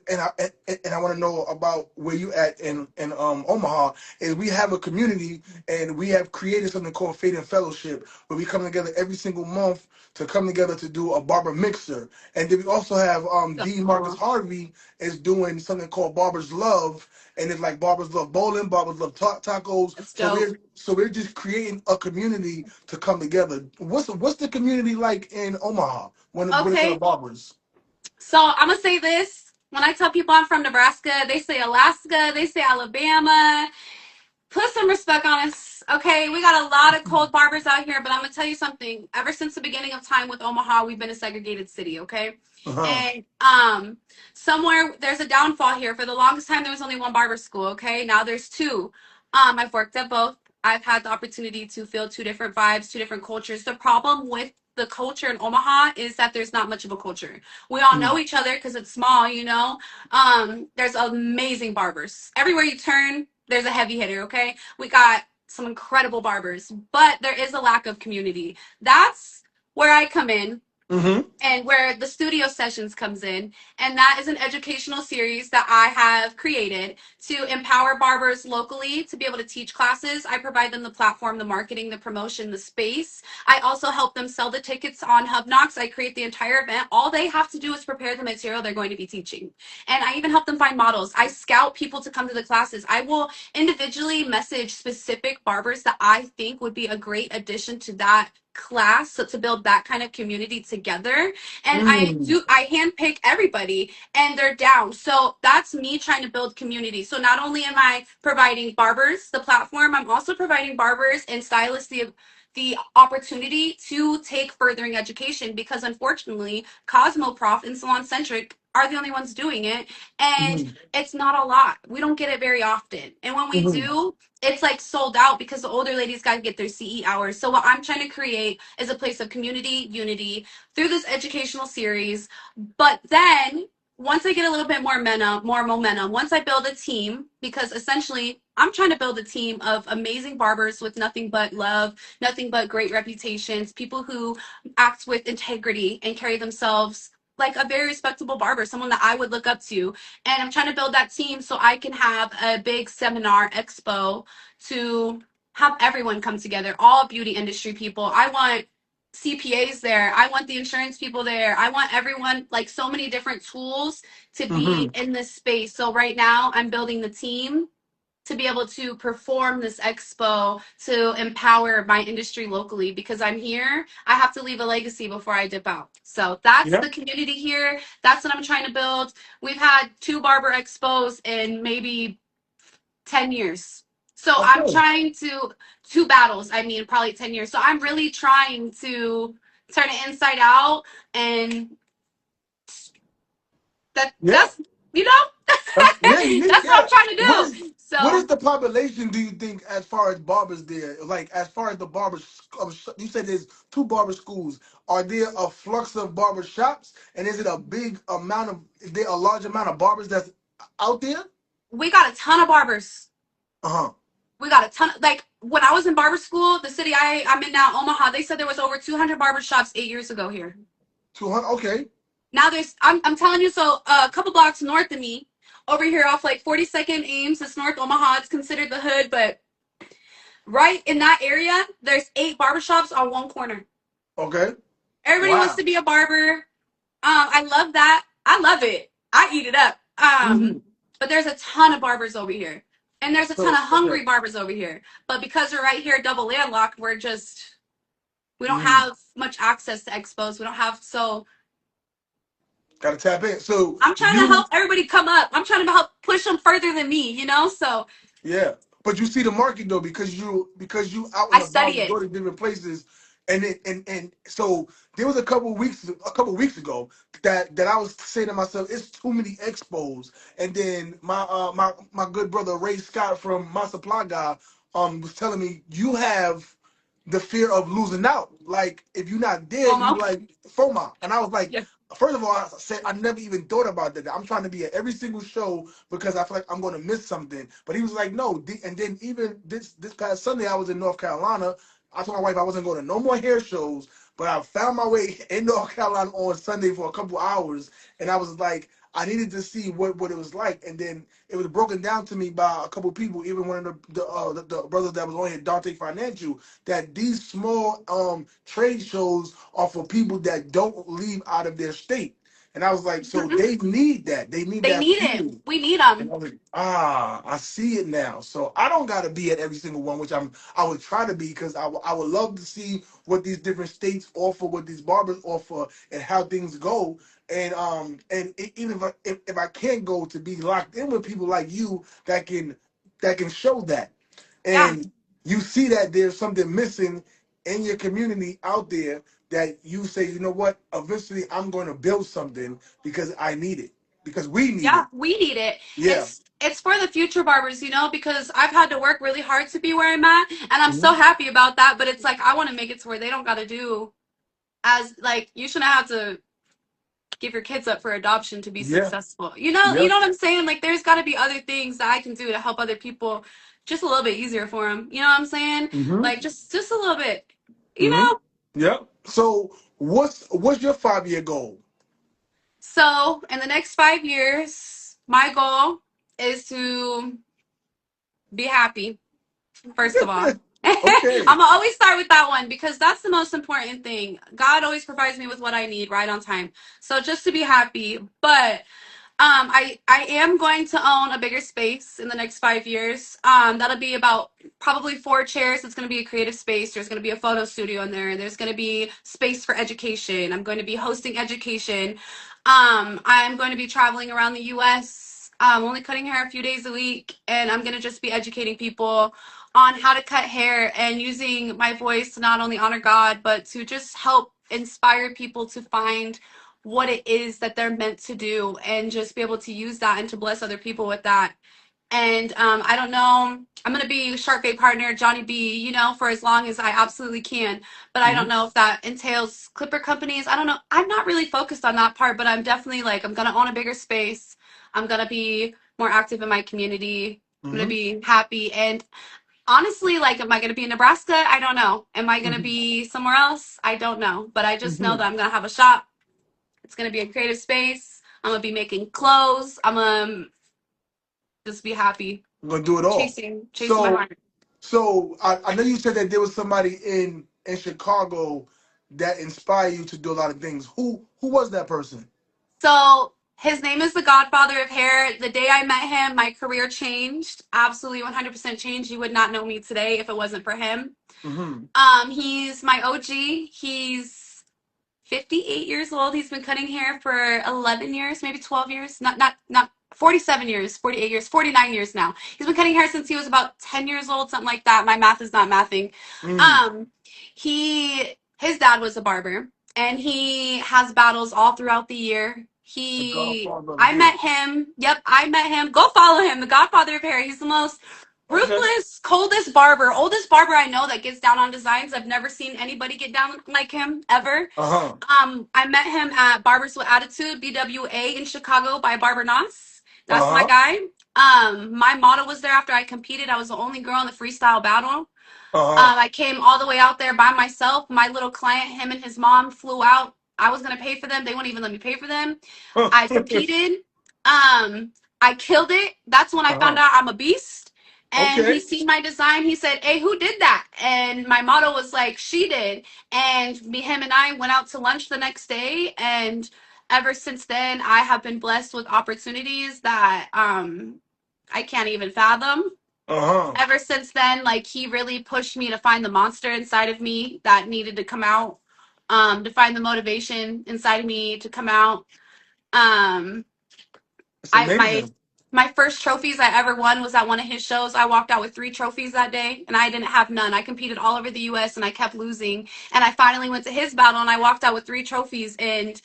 I want to know about where you at in Omaha, is we have a community and we have created something called Faith and Fellowship, where we come together every single month to come together to do a barber mixer. And then we also have
So
D. Marcus
cool.
Harvey is doing something called Barber's Love, and it's like Barbers Love Bowling, Barbers Love Tacos.
That's
So
dope.
we're just creating a community to come together. What's the community like in Omaha when it comes to
Okay.
barbers?
So I'm gonna say this. When I tell people I'm from Nebraska, they say Alaska, they say Alabama. Put some respect on us. Okay, we got a lot of cold barbers out here, but I'm gonna tell you something. Ever since the beginning of time with Omaha, we've been a segregated city, okay?
Uh-huh.
And somewhere there's a downfall here. For the longest time there was only one barber school, okay? Now there's two. I've worked at both. I've had the opportunity to feel two different vibes, two different cultures. The problem with the culture in Omaha is that there's not much of a culture. We all know each other because it's small. There's amazing barbers. Everywhere you turn, there's a heavy hitter, okay? We got some incredible barbers, but there is a lack of community. That's where I come in.
Mm-hmm.
and where the studio sessions comes in, and that is an educational series that I have created to empower barbers locally to be able to teach classes. I provide them the platform, the marketing, the promotion, the space. I also help them sell the tickets on HubKnox. I create the entire event. All they have to do is prepare the material they're going to be teaching, and I even help them find models. I scout people to come to the classes. I will individually message specific barbers that I think would be a great addition to that class, so to build that kind of community together. And
Mm.
I handpick everybody and they're down. So that's me trying to build community. So not only am I providing barbers the platform, I'm also providing barbers and stylists the opportunity to take furthering education, because unfortunately Cosmoprof and Salon Centric are the only ones doing it, and
Mm-hmm.
it's not a lot. We don't get it very often, and when we
Mm-hmm.
do, it's like sold out because the older ladies got to get their CE hours. So what I'm trying to create is a place of community, unity through this educational series. But then once I get a little bit more momentum, once I build a team, because essentially I'm trying to build a team of amazing barbers with nothing but love, nothing but great reputations, people who act with integrity and carry themselves like a very respectable barber, someone that I would look up to. And I'm trying to build that team so I can have a big seminar expo to have everyone come together, all beauty industry people. I want CPAs there. I want the insurance people there. I want everyone, like so many different tools to be
Mm-hmm.
in this space. So right now I'm building the team to be able to perform this expo to empower my industry locally, because I'm here. I have to leave a legacy before I dip out. So that's
Yeah.
the community here. That's what I'm trying to build. We've had two barber expos in maybe 10 years. So I'm
Okay.
trying to, two battles, I mean, probably 10 years. So I'm really trying to turn it inside out. And
Yeah.
that's, you know,
Yeah, unique.
that's what I'm
Yeah.
trying to
What
do.
is what is
So
the population? Do you think as far as barbers there? Like as far as the barbers, you said there's two barber schools. Are there a flux of barber shops, and is it a big amount of? Is there a large amount of barbers that's out there?
we got a ton of barbers.
Uh huh.
We got a ton of, like, when I was in barber school, the city I'm in now, Omaha, they said there was over 200 barber shops 8 years ago here.
200. Okay.
Now I'm telling you, so a couple blocks north of me, over here off like 42nd Ames, it's North Omaha. It's considered the hood, but right in that area, there's 8 barbershops on one corner.
Okay.
Everybody wants
Wow.
to be a barber. I love that. I love it. I eat it up.
Hmm.
But there's a ton of barbers over here, and there's a ton
So
of
okay.
hungry barbers over here. But because we're right here, double landlocked, we don't
Mm.
have much access to expos. We don't have, so
Got to tap in. So
I'm trying to
you
help everybody come up. I'm trying to help push them further than me. So
Yeah, but you see the market though because you out and
I
about,
study
you
it.
go to different places, and so there was a couple weeks ago that I was saying to myself, it's too many expos, and then my good brother Ray Scott from my supply guy was telling me you have the fear of losing out. Like if you're not there, you
FOMO.
like FOMO, and I was like.
Yeah.
First of all, I said I never even thought about that. I'm trying to be at every single show because I feel like I'm going to miss something. But he was like, no. And then even this past Sunday, I was in North Carolina. I told my wife I wasn't going to no more hair shows, but I found my way in North Carolina on Sunday for a couple hours, and I was like, I needed to see what it was like. And then it was broken down to me by a couple people, even one of the brothers that was on here, Dante Financial, that these small trade shows are for people that don't leave out of their state. And I was like, so
Mhm.
they need that. They need
They
that
need it.
fuel.
We need
And
them.
I was like, I see it now. So I don't gotta be at every single one, which I would try to be because I would love to see what these different states offer, what these barbers offer, and how things go. Even if I can't go, to be locked in with people like you that can show that,
Yeah.
and you see that there's something missing in your community out there that you say, you know what, eventually I'm going to build something because I need it, because we need
Yeah,
it.
we need it.
Yeah.
It's for the future barbers, because I've had to work really hard to be where I'm at, and I'm so
Mhm.
happy about that. But it's like I want to make it to where they don't got to do, as like, you shouldn't have to give your kids up for adoption to be
Yeah.
successful. You know
Yeah.
what I'm saying? Like, there's got to be other things that I can do to help other people, just a little bit easier for them. You know what I'm saying?
Hmm.
Like, just a little bit. You
Hmm.
know?
Yeah. So what's your 5 year goal?
So in the next 5 years, my goal is to be happy. First of all, I'm
Okay.
gonna always start with that one because that's the most important thing. God always provides me with what I need right on time. So just to be happy, but I am going to own a bigger space in the next 5 years. That'll be about probably 4 chairs. It's going to be a creative space. There's going to be a photo studio in there. There's going to be space for education. I'm going to be hosting education. I'm going to be traveling around the U.S. Only cutting hair a few days a week, and I'm going to just be educating people on how to cut hair and using my voice to not only honor God, but to just help inspire people to find what it is that they're meant to do and just be able to use that and to bless other people with that. And I don't know, I'm going to be Shark Bait partner, Johnny B, for as long as I absolutely can. But I don't
Hmm.
know if that entails clipper companies. I don't know. I'm not really focused on that part, but I'm definitely like, I'm going to own a bigger space. I'm going to be more active in my community. I'm going to
Hmm.
be happy. And honestly, like, am I going to be in Nebraska? I don't know. Am I going to
Hmm.
be somewhere else? I don't know. But I just know
Hmm.
that I'm going to have a shop. It's gonna be a creative space. I'm gonna be making clothes. I'm gonna just be happy,
I'm gonna do it all.
chasing my
So
heart.
I know you said that there was somebody in Chicago that inspired you to do a lot of things. Who was that person?
So his name is the Godfather of Hair. The day I met him, my career changed. Absolutely 100% changed. You would not know me today if it wasn't for him.
Hmm.
He's my OG. He's 58 years old. He's been cutting hair for 11 years, maybe 12 years. Not 47 years, 48 years, 49 years now. He's been cutting hair since he was about 10 years old, something like that. My math is not mathing.
Mm.
Um, his dad was a barber, and he has battles all throughout the year.
The Godfather of
I
Hair.
met him. Yep, I met him. Go follow him, the Godfather of Hair. He's the most
Okay.
ruthless, coldest barber, oldest barber I know that gets down on designs. I've never seen anybody get down like him ever.
Uh huh.
I met him at Barbers with Attitude, BWA in Chicago by Barber Nos. That's my
Uh huh.
guy. My model was there after I competed. I was the only girl in the freestyle battle.
Uh
I came all the way out there by myself. My little client, him and his mom flew out. I was gonna pay for them. They wouldn't even let me pay for them.
huh.
I competed. I killed it. That's when I
Uh huh.
found out I'm a beast. And he
Okay.
seen my design. He said, "Hey, who did that?" And my motto was like, "She did." And him, and I went out to lunch the next day. And ever since then, I have been blessed with opportunities that I can't even fathom.
Uh huh.
Ever since then, like, he really pushed me to find the monster inside of me that needed to come out, to find the motivation inside of me to come out. Um,
It's
I my
amazing.
my first trophies I ever won was at one of his shows. I walked out with 3 trophies that day, and I didn't have none. I competed all over the U.S. and I kept losing. And I finally went to his battle, and I walked out with 3 trophies. And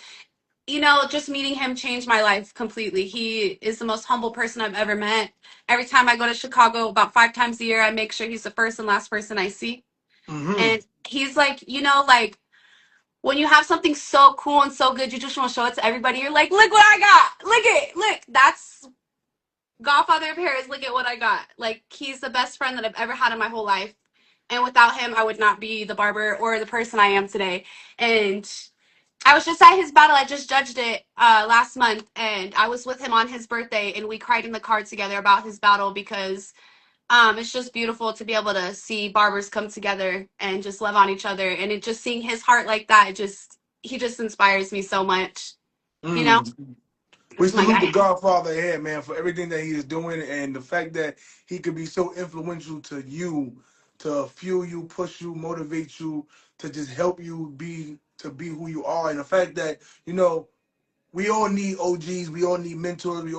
just meeting him changed my life completely. He is the most humble person I've ever met. Every time I go to Chicago, about 5 times a year, I make sure he's the first and last person I see.
Hmm.
And he's like, like, when you have something so cool and so good, you just want to show it to everybody. You're like, look what I got. Look it. Look. That's Godfather of Paris. Look at what I got. Like, he's the best friend that I've ever had in my whole life. And without him, I would not be the barber or the person I am today. And I was just at his battle. I just judged it last month, and I was with him on his birthday, and we cried in the car together about his battle because it's just beautiful to be able to see barbers come together and just love on each other, and it just seeing his heart like that, he just inspires me so much. You know,
Mm. We
that's my
salute the
guy.
Godfather here, man, for everything that he is doing and the fact that he could be so influential to you, to fuel you, push you, motivate you, to just help you be who you are. And the fact that, we all need OGs, we all need mentors, we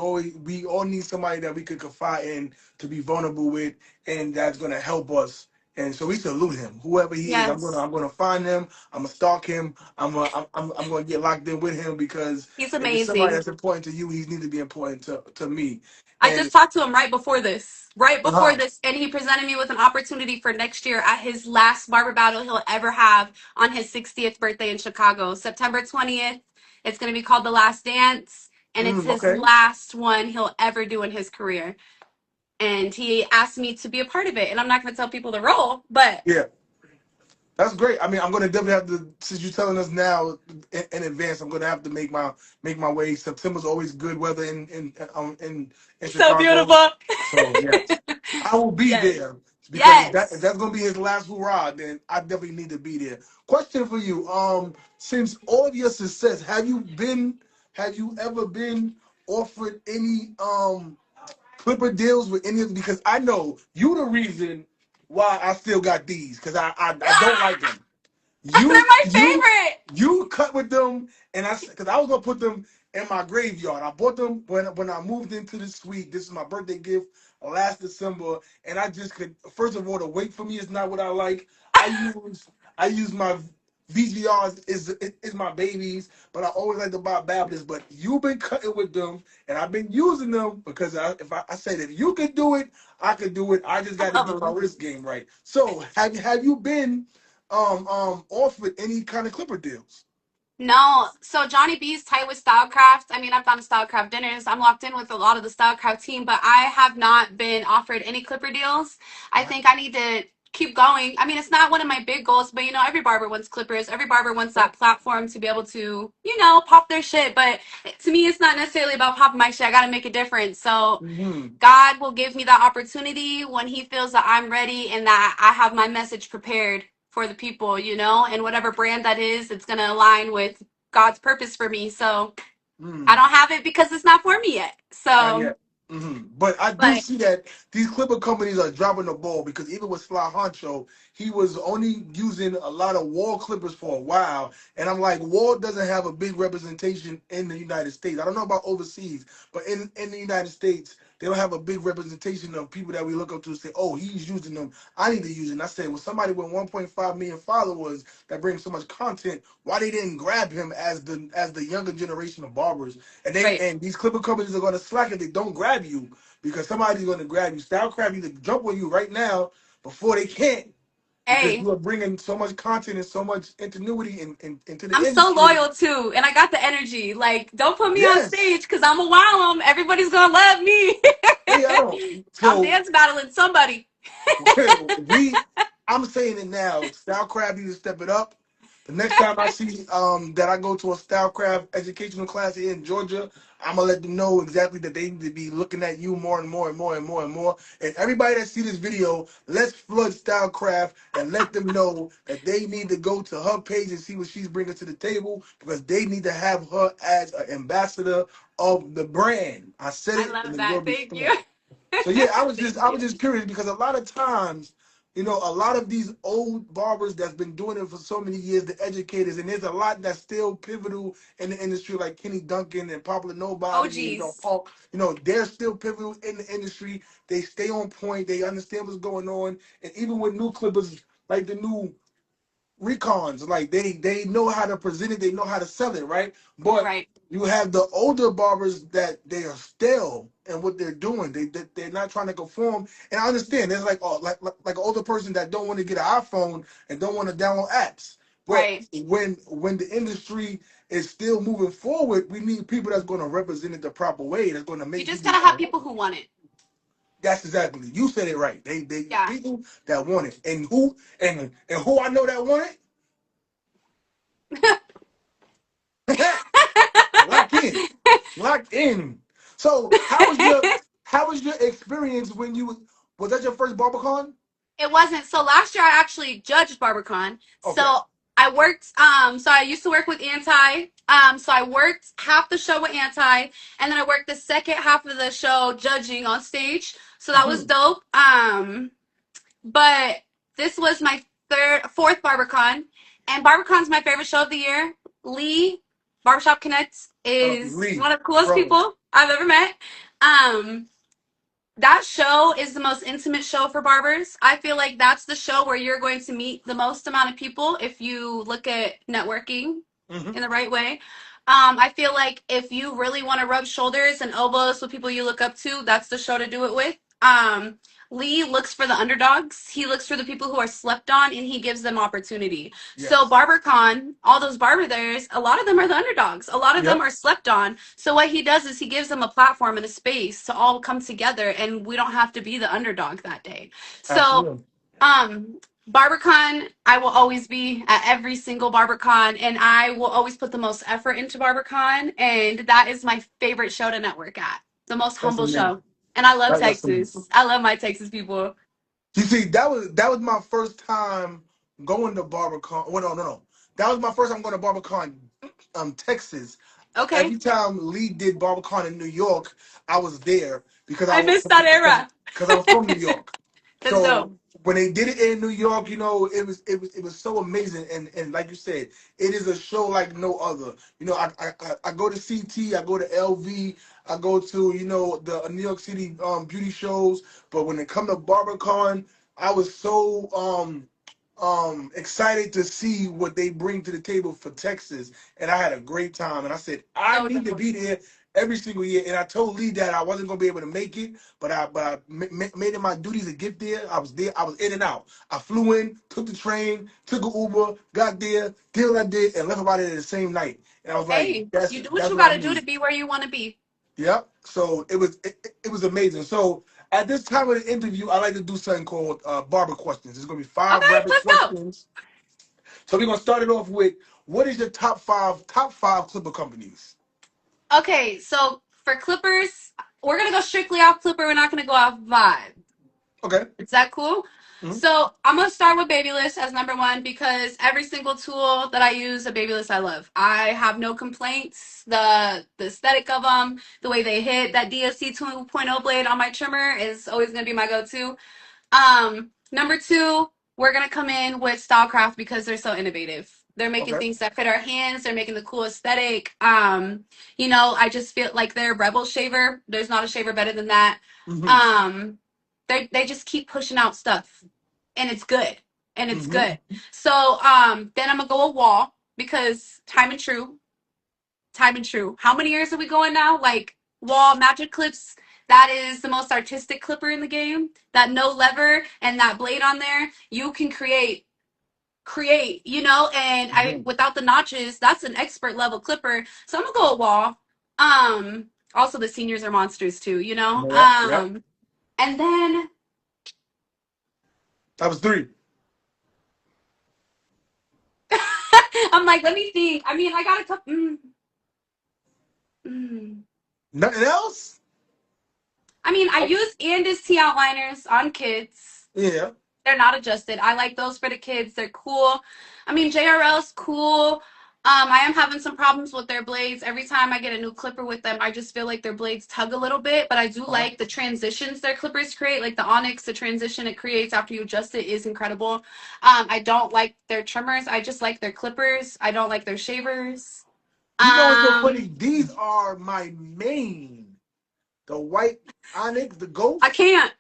all need somebody that we could confide in to be vulnerable with and that's gonna help us. And so we salute him, whoever he is. I'm gonna
Yes,
I'm gonna find him. I'm gonna stalk him. I'm gonna get locked in with him because
he's
if it's somebody
amazing.
that's important to you, he needs to be important to me.
I
And
just talked to him right before
uh-huh.
this, and he presented me with an opportunity for next year at his last barber battle he'll ever have on his 60th birthday in Chicago, September 20th. It's going to be called The Last Dance, and it's his
Okay.
last one he'll ever do in his career. And he asked me to be a part of it, and I'm not going to tell people the role, but
Yeah. That's great. I mean, I'm gonna definitely have to. Since you're telling us now in advance, I'm gonna have to make my way. September's always good weather in
So
Chicago,
beautiful.
so yes, I will be
Yes.
there because if
Yes.
that's gonna be his last hurrah, then I definitely need to be there. Question for you: since all of your success, have you ever been offered any Clipper deals with any of? Because I know you the reason why I still got these because I don't like them.
They're
You
my
you
favorite.
you cut with them, and because I was gonna put them in my graveyard. I bought them when I moved into this suite. This is my birthday gift last December, and I just could. First of all, the weight for me is not what I like. I use I use my VGRs is my babies, but I always like to buy Baptists. But you've been cutting with them, and I've been using them because I say that if you can do it, I can do it. I just
I
got to
love
get my
them.
wrist game right. So have you been offered any kind of Clipper deals?
No, so Johnny B's tight with Stylecraft. I mean, I've gone to Stylecraft dinners. I'm locked in with a lot of the Stylecraft team, but I have not been offered any Clipper deals. I
Right.
think I need to keep going. I mean, it's not one of my big goals, but every barber wants Clippers. Every barber wants that platform to be able to, pop their shit. But to me, it's not necessarily about popping my shit. I got to make a difference. So
Mm-hmm.
God will give me that opportunity when He feels that I'm ready and that I have my message prepared for the people, and whatever brand that is, it's going to align with God's purpose for me. So I
Mm.
don't have it because it's not for me yet.
Not
So,
yet. But I do
but
see that these Clipper companies are dropping the ball because even with Sly Honcho, he was only using a lot of wall clippers for a while. And I'm like, Wall doesn't have a big representation in the United States. I don't know about overseas, but in the United States, they don't have a big representation of people that we look up to and say, oh, he's using them. I need to use it. And I said, well, somebody with 1.5 million followers that brings so much content, why they didn't grab him as the younger generation of barbers?
right.
And these Clipper companies are gonna slack if they don't grab you because somebody's gonna grab you. Stylecraft either jump on you right now before they can't because
Hey,
you are bringing so much content and so much ingenuity into the
I'm so
industry.
loyal too, and I got the energy. Like, don't put me on
Yes.
stage because I'm a wow 'em. Everybody's gonna love me.
Yeah, I don't.
I'm
So
dance battling somebody.
we, I'm saying it now. Stylecraft needs to step it up. The next time I see that I go to a Stylecraft educational class here in Georgia, I'm gonna let them know exactly that they need to be looking at you more and more and more and more and more. And everybody that see this video, let's flood Stylecraft and let them know that they need to go to her page and see what she's bringing to the table because they need to have her as an ambassador of the brand. I said
I
it in
love
the
that.
word
Thank
before.
you.
So yeah, I was just
Thank
I
you.
was just curious because a lot of times, a lot of these old barbers that's been doing it for so many years, the educators, and there's a lot that's still pivotal in the industry, like Kenny Duncan and Popular
Oh,
Nobody, and
geez.
Paul. They're still pivotal in the industry. They stay on point. They understand what's going on, and even with new clippers, like the new recons, like they know how to present it, they know how to sell it, right? But
Right.
you have the older barbers that they are stale in what they're doing. They're not trying to conform. And I understand there's like like an older person that don't want to get an iPhone and don't want to download apps. But
Right.
when the industry is still moving forward, we need people that's going to represent it the proper way. That's going to
You
make
just
people
gotta
want
have
to.
people who want it.
That's exactly. You said it right. They
Yeah.
people that want it, and who I know that want it. Lock in. Lock in. So how was your experience when you was that your first BarberCon?
It wasn't. So last year I actually judged BarberCon.
Okay.
So I worked so I used to work with Anti. So I worked half the show with Anti and then I worked the second half of the show judging on stage. So that was
Hmm.
dope. But this was my fourth BarberCon and BarberCon's my favorite show of the year. Lee Barbershop Connect is
Lee,
one of the coolest
bro.
people I've ever met. Um that show is the most intimate show for barbers. I feel like that's the show where you're going to meet the most amount of people if you look at networking
Hmm.
in the right way. I feel like if you really want to rub shoulders and elbows with people you look up to, that's the show to do it with. Lee looks for the underdogs. He looks for the people who are slept on and he gives them opportunity. So
Yes.
BarberCon, all those barber there's, a lot of them are the underdogs. A lot of them
Yep.
are slept on. So what he does is he gives them a platform and a space to all come together and we don't have to be the underdog that day. So
Absolutely.
um BarberCon, I will always be at every single BarberCon, and I will always put the most effort into BarberCon, and that is my favorite show to network at. The most
That's
humble
amazing.
show. And I love
That's amazing.
Texas. I love my Texas people.
You see, that was my first time going to BarberCon. Well, no. That was my first time going to BarberCon, Texas.
Okay.
Every time Lee did BarberCon in New York, I was there because I
I
was
missed that era.
because I was from New York.
That's
So
dope.
when they did it in New York, it was so amazing. And like you said, it is a show like no other. I go to CT, I go to LV, I go to the New York City beauty shows. But when it come to BarberCon, I was so excited to see what they bring to the table for Texas, and I had a great time. And I said I
So
need to
dope.
be there every single year. And I told Lee that I wasn't gonna be able to make it, but I made it my duties to get there. I was there. I was in and out. I flew in, took the train, took an Uber, got there, did what I did, and left about it the same night. And I was like,
Hey,
that's
you do what
that's
you
what
got
I
to do to
need.
be where you want to be.
Yep. So it was amazing. So at this time of the interview, I like to do something called barber questions. It's gonna be five
Okay,
rapid
let's go.
questions. So we're gonna start it off with, what is your top five clipper companies?
Okay, so for Clippers, we're gonna go strictly off Clipper. We're not gonna go off vibe.
Okay.
Is that cool?
Hmm.
So I'm gonna start with Babyliss as number one because every single tool that I use, a Babyliss I love. I have no complaints. The aesthetic of them, the way they hit that DSC 2.0 blade on my trimmer is always gonna be my go-to. Number two, we're gonna come in with Stylecraft because they're so innovative. They're making
Okay.
things that fit our hands. They're making the cool aesthetic. I just feel like they're Rebel shaver. There's not a shaver better than that.
Hmm.
Um, they just keep pushing out stuff, and it's good, and it's
Hmm.
good. So then I'm gonna go a wall because time and true. How many years are we going now? Like wall magic clips. That is the most artistic clipper in the game. That no lever and that blade on there, you can create, and I
Hmm.
without the notches, that's an expert level clipper. So I'm gonna go a wall. Also the seniors are monsters too.
Yep. Yep.
And then
That was three.
I'm like, let me think. I mean, I got a couple. Mm.
Nothing else?
I mean, I
Oh,
use Andis T outliners on kids.
yeah.
They're not adjusted. I like those for the kids. They're cool. I mean, JRL's cool. I am having some problems with their blades. Every time I get a new clipper with them, I just feel like their blades tug a little bit. But I do
Uh-huh.
like the transitions their clippers create, like the Onyx. The transition it creates after you adjust it is incredible. I don't like their trimmers. I just like their clippers. I don't like their shavers.
You know what's so funny?
Um,
These are my main. The white onyx, the
I
ghost.
can't.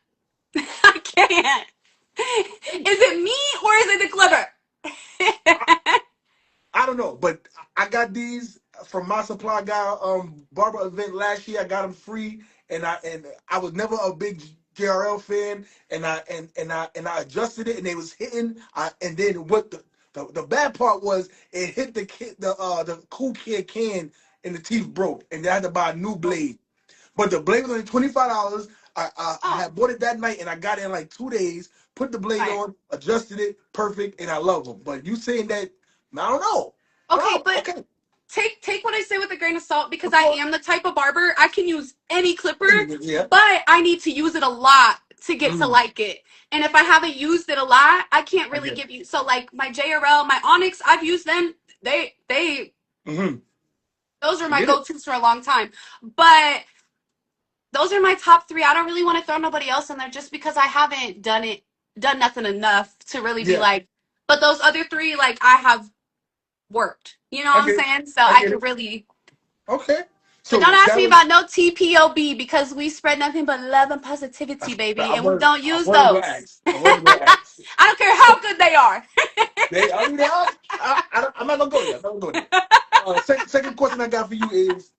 I can't. Is it me or is it the clipper?
I don't know, but I got these from my supply guy barber event last year. I got them free, and I was never a big JRL fan, and I adjusted it, and they was hitting. And then what the bad part was, it hit the cool kid can, and the teeth broke, and they had to buy a new blade. But the blade was only $25. I
Oh,
had bought it that night, and I got it in like 2 days. Put the blade
right.
on, adjusted it, perfect, and I love them. But you saying that, I don't know.
Okay,
Oh,
but
okay.
take what I say with a grain of salt because
Of
I
course.
am the type of barber I can use any clipper,
Anyway, yeah.
but I need to use it a lot to get to
Mm,
like it. And if I haven't used it a lot, I can't
I
really
get it.
give you. So like my JRL, my Onyx, I've used them. They
Mm-hmm.
those are
I
my
get it.
go-tos for a long time. But those are my top three. I don't really want to throw nobody else in there just because I haven't done nothing enough to really be
Yeah,
like. But those other three, like I have worked. You know
I
what I'm
get it.
saying? So
I
I
get
could
it.
really.
Okay.
But
So
don't ask
that
me
was.
about no TPOB because we spread nothing but love and positivity, baby,
I
and we
was.
don't
I
use
was gonna
those.
ask. I was gonna ask.
I don't care how good they are.
They. I mean, they are. I'm not gonna go there. I'm not gonna go there. Second question I got for you is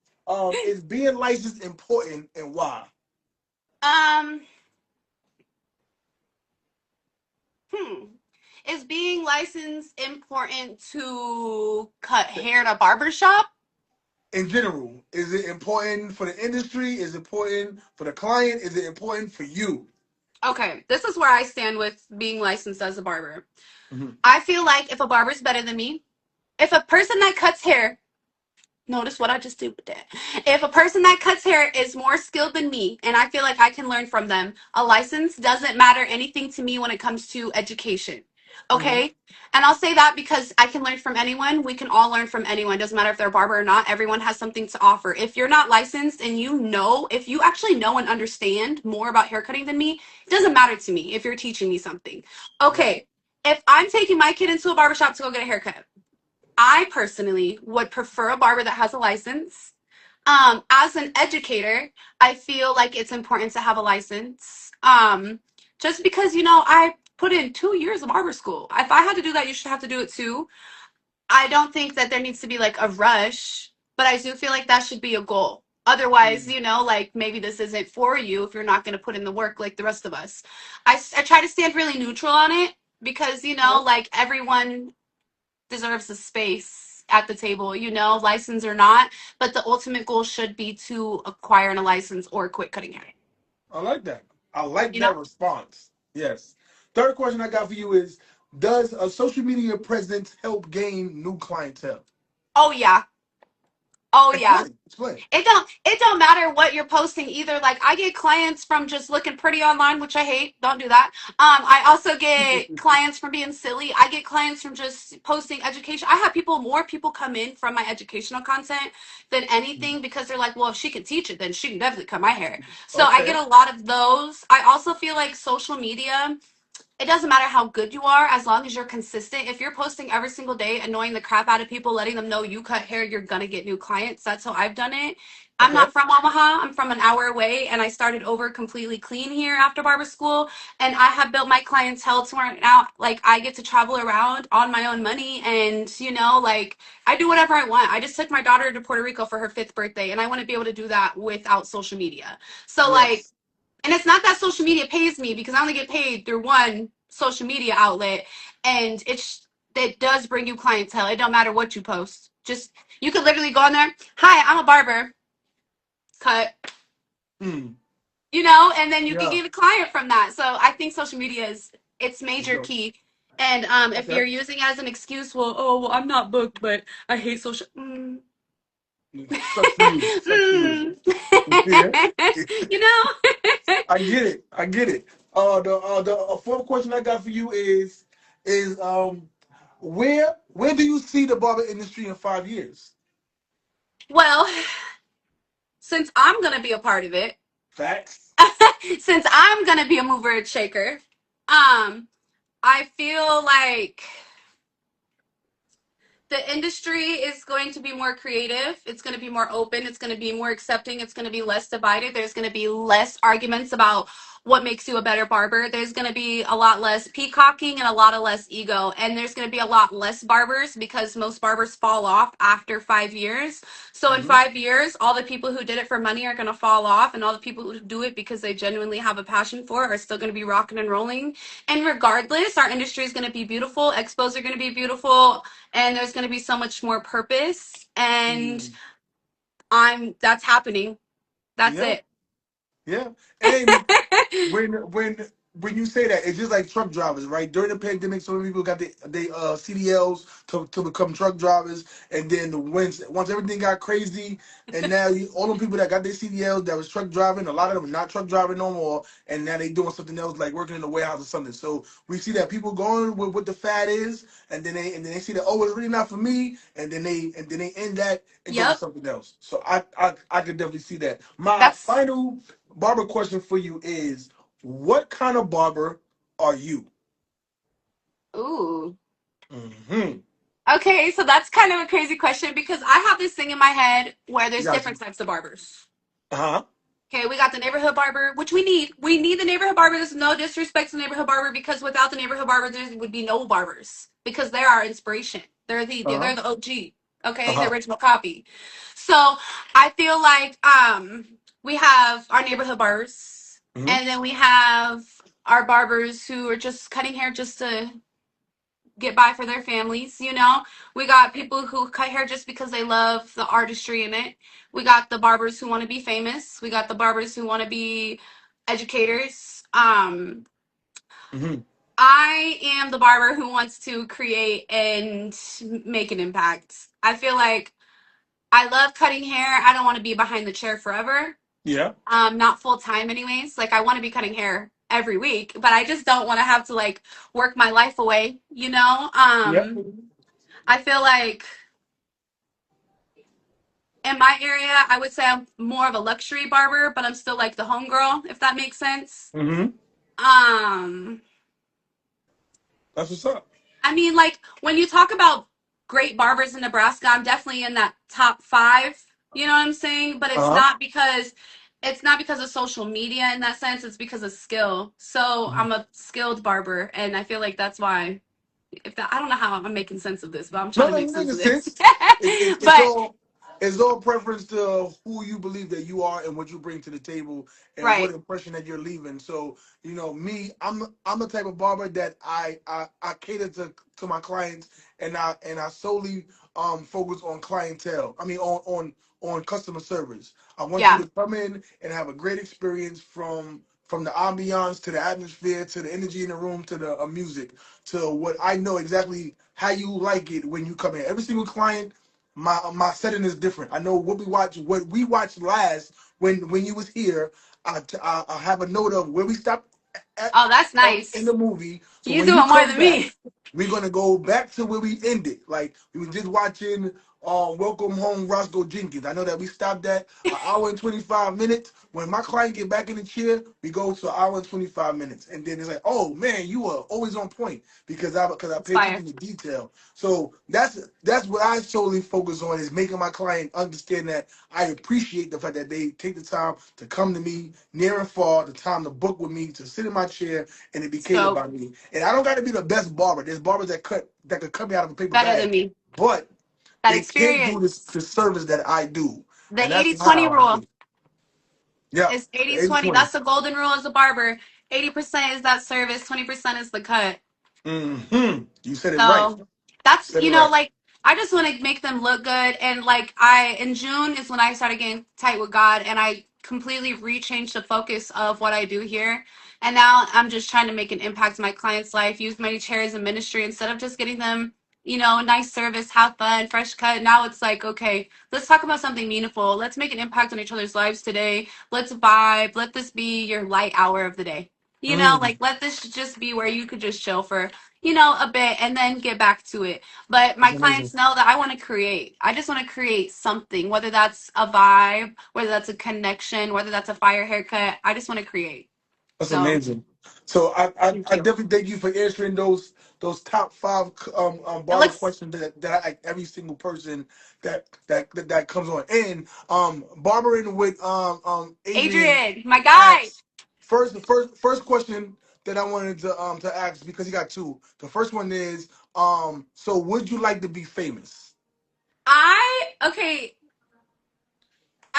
being licensed important, and why?
um, hmm. Is being licensed important to cut hair at a barber shop?
In general, is it important for the industry? Is it important for the client? Is it important for you?
Okay, this is where I stand with being licensed as a barber.
Mhm.
I feel like if a barber's better than me, if a person that cuts hair, notice what I just did with that. If a person that cuts hair is more skilled than me and I feel like I can learn from them, a license doesn't matter anything to me when it comes to education.
Mhm.
Okay? And I'll say that because I can learn from anyone. We can all learn from anyone. Doesn't matter if they're a barber or not. Everyone has something to offer. If you're not licensed and you know, if you actually know and understand more about haircutting than me, it doesn't matter to me if you're teaching me something.
Yep.
Okay. If I'm taking my kid into a barbershop to go get a haircut, I personally would prefer a barber that has a license. As an educator, I feel like it's important to have a license. Just because, I put in 2 years of barber school. If I had to do that, you should have to do it too. I don't think that there needs to be like a rush, but I do feel like that should be a goal. Otherwise,
Mm.
like maybe this isn't for you if you're not going to put in the work like the rest of us. I try to stand really neutral on it because,
Okay.
like everyone deserves a space at the table, license or not. But the ultimate goal should be to acquire a license or quit cutting hair.
I like that. I like
You know?
that response. Yes. Third question I got for you is: does a social media presence help gain new clientele?
Oh yeah. Oh yeah.
Explain. Explain.
It don't matter what you're posting either. Like I get clients from just looking pretty online, which I hate. Don't do that. I also get clients from being silly. I get clients from just posting education. I have more people come in from my educational content than anything because they're like, well, if she can teach it, then she can definitely cut my hair. So I get
Okay.
a lot of those. I also feel like social media, it doesn't matter how good you are as long as you're consistent. If you're posting every single day, annoying the crap out of people, letting them know you cut hair, you're gonna get new clients. That's how I've done it. I'm
Okay.
not from Omaha. I'm from an hour away, and I started over completely clean here after barber school. And I have built my clientele to where now, like, I get to travel around on my own money, and like, I do whatever I want. I just took my daughter to Puerto Rico for her 5th birthday, and I want to be able to do that without social media. So, like,
Yes.
and it's not that social media pays me because I only get paid through one social media outlet, and it does bring you clientele. It don't matter what you post. Just you could literally go on there. Hi, I'm a barber. Cut.
Mm.
And then you can
Yeah.
get a client from that. So I think social media is it's
Let's
major
go.
key. And if
Okay.
you're using it as an excuse, well, I'm not booked, but I hate social.
Sucks for you. Sucks for you.
Mm.
Yeah.
you know.
I get it. I get it. The fourth question I got for you is where do you see the barber industry in 5 years?
Well, since I'm gonna be a part of it,
Facts.
since I'm gonna be a mover and shaker, I feel like the industry is going to be more creative. It's going to be more open. It's going to be more accepting. It's going to be less divided. There's going to be less arguments about what makes you a better barber. There's going to be a lot less peacocking and a lot of less ego. And there's going to be a lot less barbers because most barbers fall off after 5 years. So in
Hmm.
5 years, all the people who did it for money are going to fall off, and all the people who do it because they genuinely have a passion for it are still going to be rocking and rolling. And regardless, our industry is going to be beautiful. Expos are going to be beautiful, and there's going to be so much more purpose, and
Mm.
that's happening. That's
Yeah.
it.
Yeah. And when you say that, it's just like truck drivers, right? During the pandemic, so many people got the CDLs to become truck drivers, and then once everything got crazy, and now all the people that got their CDLs that was truck driving, a lot of them are not truck driving no more, and now they doing something else like working in the warehouse or something. So we see that people going with what the fad is, and then they see that, oh, it's really not for me, and then they end that and go to
Yep.
something else. So I could definitely see that. My
That's
final barber question for you is: what kind of barber are you?
ooh.
Mm-hmm.
Okay, so that's kind of a crazy question because I have this thing in my head where there's
Got
different
you.
types of barbers.
Uh-huh.
Okay, we got the neighborhood barber, which we need. We need the neighborhood barber. There's no disrespect to the neighborhood barber because without the neighborhood barber, there would be no barbers because they're our inspiration.
Uh-huh.
They're the OG. Okay, the
Uh-huh.
original copy. So I feel like we have our neighborhood barbers,
Mm-hmm.
and then we have our barbers who are just cutting hair just to get by for their families. We got people who cut hair just because they love the artistry in it. We got the barbers who want to be famous. We got the barbers who want to be educators. Um,
Hmm.
I am the barber who wants to create and make an impact. I feel like I love cutting hair. I don't want to be behind the chair forever.
Yeah.
Not full time anyways. Like I want to be cutting hair every week, but I just don't want to have to like work my life away, you know?
Yeah.
I feel like in my area, I would say I'm more of a luxury barber, but I'm still like the homegirl, if that makes sense.
Hmm.
Um,
That's what's up.
I mean, like when you talk about great barbers in Nebraska, I'm definitely in that top five. You know what I'm saying? But
Uh
it's not because of social media in that sense. It's because of skill. So
huh.
I'm a skilled barber, and I feel like that's why. If that, I don't know how I'm making sense of this, but I'm trying
No,
to
no,
make
you
sense
making
of this.
sense. It's
But
all preference to who you believe that you are and what you bring to the table and what
right,
impression that you're leaving. So me, I'm the type of barber that I cater to my clients and I solely focus on clientele. I mean on customer service. I want you
yeah.
to come in and have a great experience from the ambiance to the atmosphere to the energy in the room to the music to what I know exactly how you like it when you come in. Every single client, my setting is different. I know what we watched last when you was here. I have a note of where we stopped at,
Oh, that's
in the
nice.
movie. So
You
when
do
you
it more
come
than
back,
me.
we're gonna go back to where we ended. Like we were just watching Welcome Home Roscoe Jenkins. I know that we stopped at an hour and 25 minutes. When my client get back in the chair, we go to an hour and 25 minutes. And then it's like, oh man, you are always on point because I
It's
pay
fire.
attention to detail. So that's what I solely focus on is making my client understand that I appreciate the fact that they take the time to come to me near and far, the time to book with me, to sit in my chair and to be catered
So
by me. And I don't got to be the best barber. There's barbers that could cut me out of a paper
better than
bag,
me.
but
That
they can't do this
experience.
the service that I do,
The
and that's
80/20
how I
rule
do. Yeah,
is 80/20.
80/20.
That's the golden rule as a barber. 80% is that service, 20% is the cut.
Mm-hmm. You said it right.
So that's,
Said it right.
like, I just want to make them look good. And like, in June is when I started getting tight with God and I completely rechanged the focus of what I do here. And now I'm just trying to make an impact in my client's life, use my chairs in ministry instead of just getting them, nice service, have fun, fresh cut. Now it's like, okay, let's talk about something meaningful. Let's make an impact on each other's lives today. Let's vibe. Let this be your light hour of the day.
Mm,
Like let this just be where you could just chill for a bit and then get back to it. But my
that's amazing.
clients know that I want to create. I just want to create something, whether that's a vibe, whether that's a connection, whether that's a fire haircut. I just want to create.
That's
So
amazing. So
thank
I
you.
definitely thank you for answering those top five
It
barber
looks
questions that I, every single person that comes on. And barbering with Adrian
Adrian, my guy.
asks first question that I wanted to ask because he got two. The first one is so would you like to be famous?
Okay.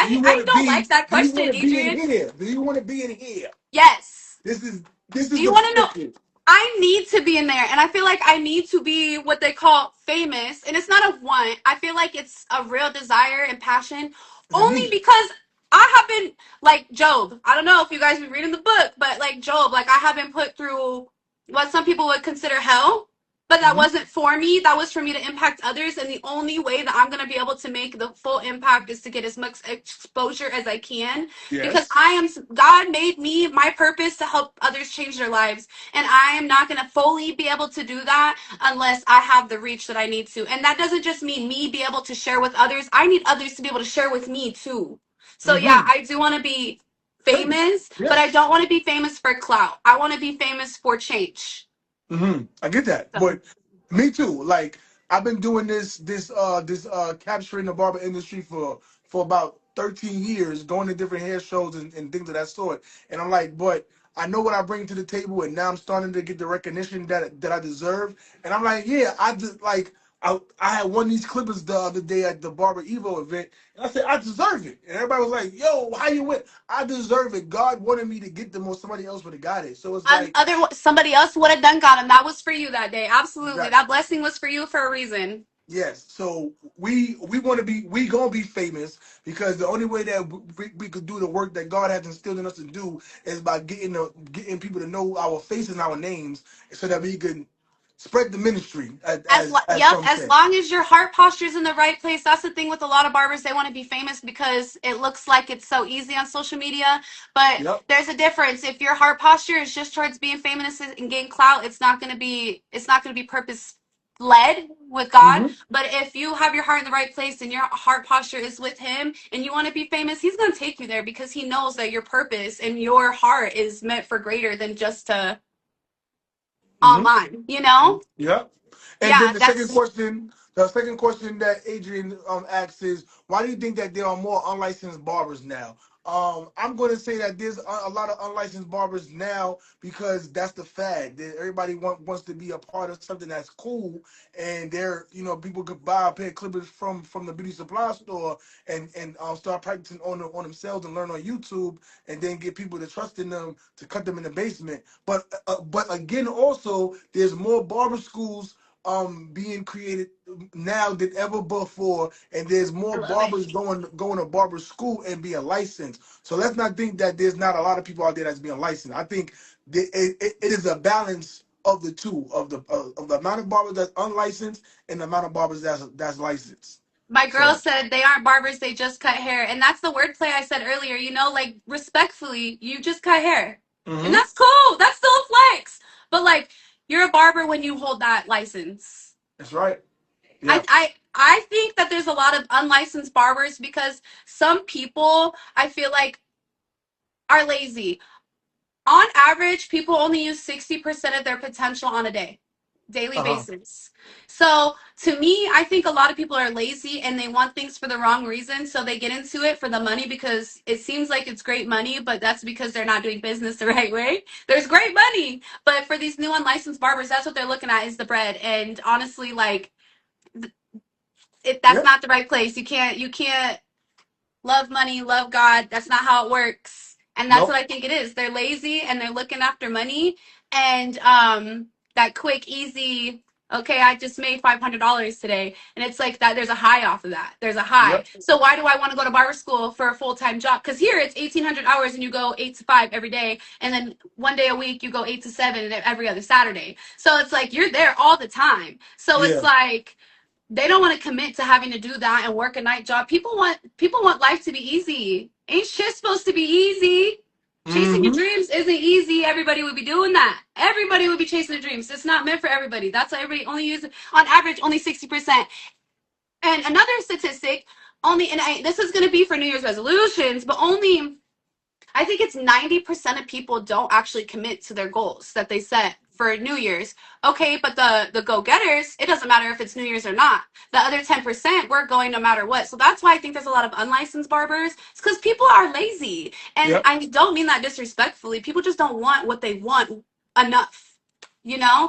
Do you want
I
to
don't like
be
that
do you want
question,
to be in
Adrian.
here? Do you want to be in here?
Yes.
This is this
Do
is
you
the
want to know?
question.
I need to be in there, and I feel like I need to be what they call famous, and it's not a want. I feel like it's a real desire and passion,
It's a
only
need.
because I have been like Job. I don't know if you guys been reading the book, but like Job, like I have been put through what some people would consider hell. But that
Hmm.
wasn't for me. That was for me to impact others. And the only way that I'm going to be able to make the full impact is to get as much exposure as I can because
Yes.
God made me my purpose to help others change their lives. And I am not going to fully be able to do that unless I have the reach that I need to. And that doesn't just mean me be able to share with others. I need others to be able to share with me too. So yeah,
Hmm.
I do want to be
Famous.
famous, but I
Yes.
don't want to be famous for clout. I want to be famous for change.
I get that,
So
but me too. Like I've been doing this capturing the barber industry for about 13 years, going to different hair shows and things of that sort. And I'm like, but I know what I bring to the table, and now I'm starting to get the recognition that I deserve. And I'm like, yeah, I just like. I had won these clippers the other day at the Barber Evo event, and I said I deserve it. And everybody was like, "Yo, how you win?" I deserve it. God wanted me to get them, or somebody else would have got it. So it's
and
like,
somebody else would have done got him. That was for you that day. Absolutely.
exactly.
That blessing was for you for a reason.
Yes, so we want to be we gonna be famous because the only way that we could do the work that God has instilled in us to do is by getting people to know our faces and our names, so that we can spread the ministry, as
Yep,
some
as
say.
long as your heart posture is in the right place. That's the thing with a lot of barbers. They want to be famous because it looks like it's so easy on social media. But
Yep.
there's a difference. If your heart posture is just towards being famous and getting clout, it's not gonna be purpose led with God.
Hmm.
But if you have your heart in the right place and your heart posture is with him and you want to be famous, he's gonna take you there because he knows that your purpose and your heart is meant for greater than just to
Hmm.
online, you know?
Yep. And then
Yeah,
the second
that's
question, the second question that Adrian asks is, why do you think that there are more unlicensed barbers now? I'm going to say that there's a lot of unlicensed barbers now because that's the fad. That everybody wants to be a part of something that's cool, and people could buy a pair of clippers from the beauty supply store and start practicing on themselves and learn on YouTube, and then get people to trust in them to cut them in the basement. But again, also there's more barber schools being created now than ever before, and there's
I
more
love it.
barbers going to barber school and being licensed. So let's not think that there's not a lot of people out there that's being licensed. I think it is a balance of the two, of the amount of barbers that's unlicensed and the amount of barbers that's licensed.
My girl
So.
said they aren't barbers, they just cut hair. And that's the wordplay I said earlier, like respectfully, you just cut hair. And
Hmm.
that's cool. That's still a flex. But like you're a barber when you hold that license.
That's right.
I
Yeah.
I I think that there's a lot of unlicensed barbers because some people I feel like are lazy. On average, people only use 60% of their potential on a daily
Uh-huh.
basis. So to me, I think a lot of people are lazy and they want things for the wrong reason. So they get into it for the money because it seems like it's great money, but that's because they're not doing business the right way. There's great money, but for these new unlicensed barbers, that's what they're looking at is the bread. And honestly, like, if that's
Yeah.
not the right place, you can't love money, love God. That's not how it works. And that's what
Nope.
I think it is. They're lazy and they're looking after money and that quick, easy, okay, I just made $500 today. And it's like that there's a high off of that. There's a high.
Yep.
So why do I want to go to barber school for a full-time job? Because here it's 1,800 hours and you go 8 to 5 every day. And then one day a week you go 8 to 7 and every other Saturday. So it's like you're there all the time. So it's
Yeah.
like they don't want to commit to having to do that and work a night job. People want life to be easy. Ain't shit supposed to be easy. Chasing your
Hmm.
dreams isn't easy. Everybody would be doing that. Everybody would be chasing their dreams. It's not meant for everybody. That's why everybody only uses on average only 60%. And another statistic, this is gonna be for New Year's resolutions, but only I think it's 90% of people don't actually commit to their goals that they set for New Year's. Okay, but the go-getters, it doesn't matter if it's New Year's or not. The other 10%, we're going no matter what. So that's why I think there's a lot of unlicensed barbers. It's because people are lazy. And
Yep.
I don't mean that disrespectfully. People just don't want what they want enough.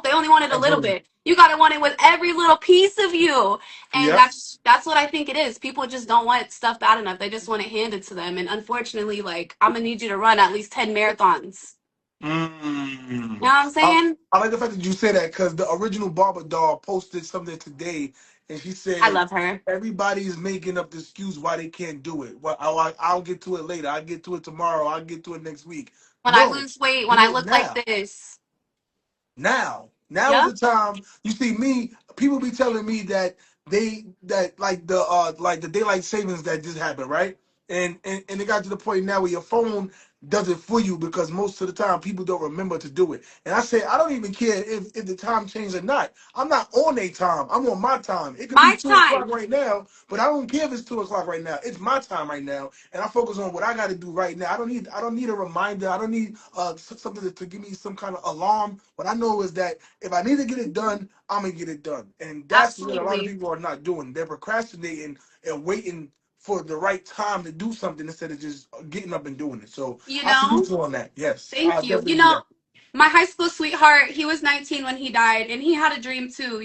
They only want it a little
Agree.
bit. You gotta want it with every little piece of you. And
Yep.
that's what I think it is. People just don't want stuff bad enough. They just want it handed to them. And unfortunately, like I'm gonna need you to run at least 10 marathons. You
Mm.
know what I'm saying?
I like the fact that you say that because the original Barber doll posted something today, and she
I
said
love her.
everybody is making up the excuse why they can't do it. Well, I'll get to it later. I'll get to it tomorrow. I'll get to it next week.
When I
No,
lose weight, when
do
I
it
look like
now.
this.
Now is
Yep.
the time. You see me, people be telling me that like the daylight savings that just happened, right? And it got to the point now where your phone does it for you because most of the time people don't remember to do it. And I say I don't even care if the time changed or not. I'm not on a time. I'm on my time. It could be
My
2 o'clock
time.
right now, but I don't care if it's 2 o'clock right now. It's my time right now, and I focus on what I got to do right now. I don't need a reminder. I don't need something to give me some kind of alarm. What I know is that if I need to get it done, I'm gonna get it done, and that's what a lot of
Absolutely.
people are not doing. They're procrastinating and waiting for the right time to do something instead of just getting up and doing it. So
You
I
know?
salute you on that. Yes, I
Thank you.
definitely do that.
My high school sweetheart, he was 19 when he died and he had a dream too.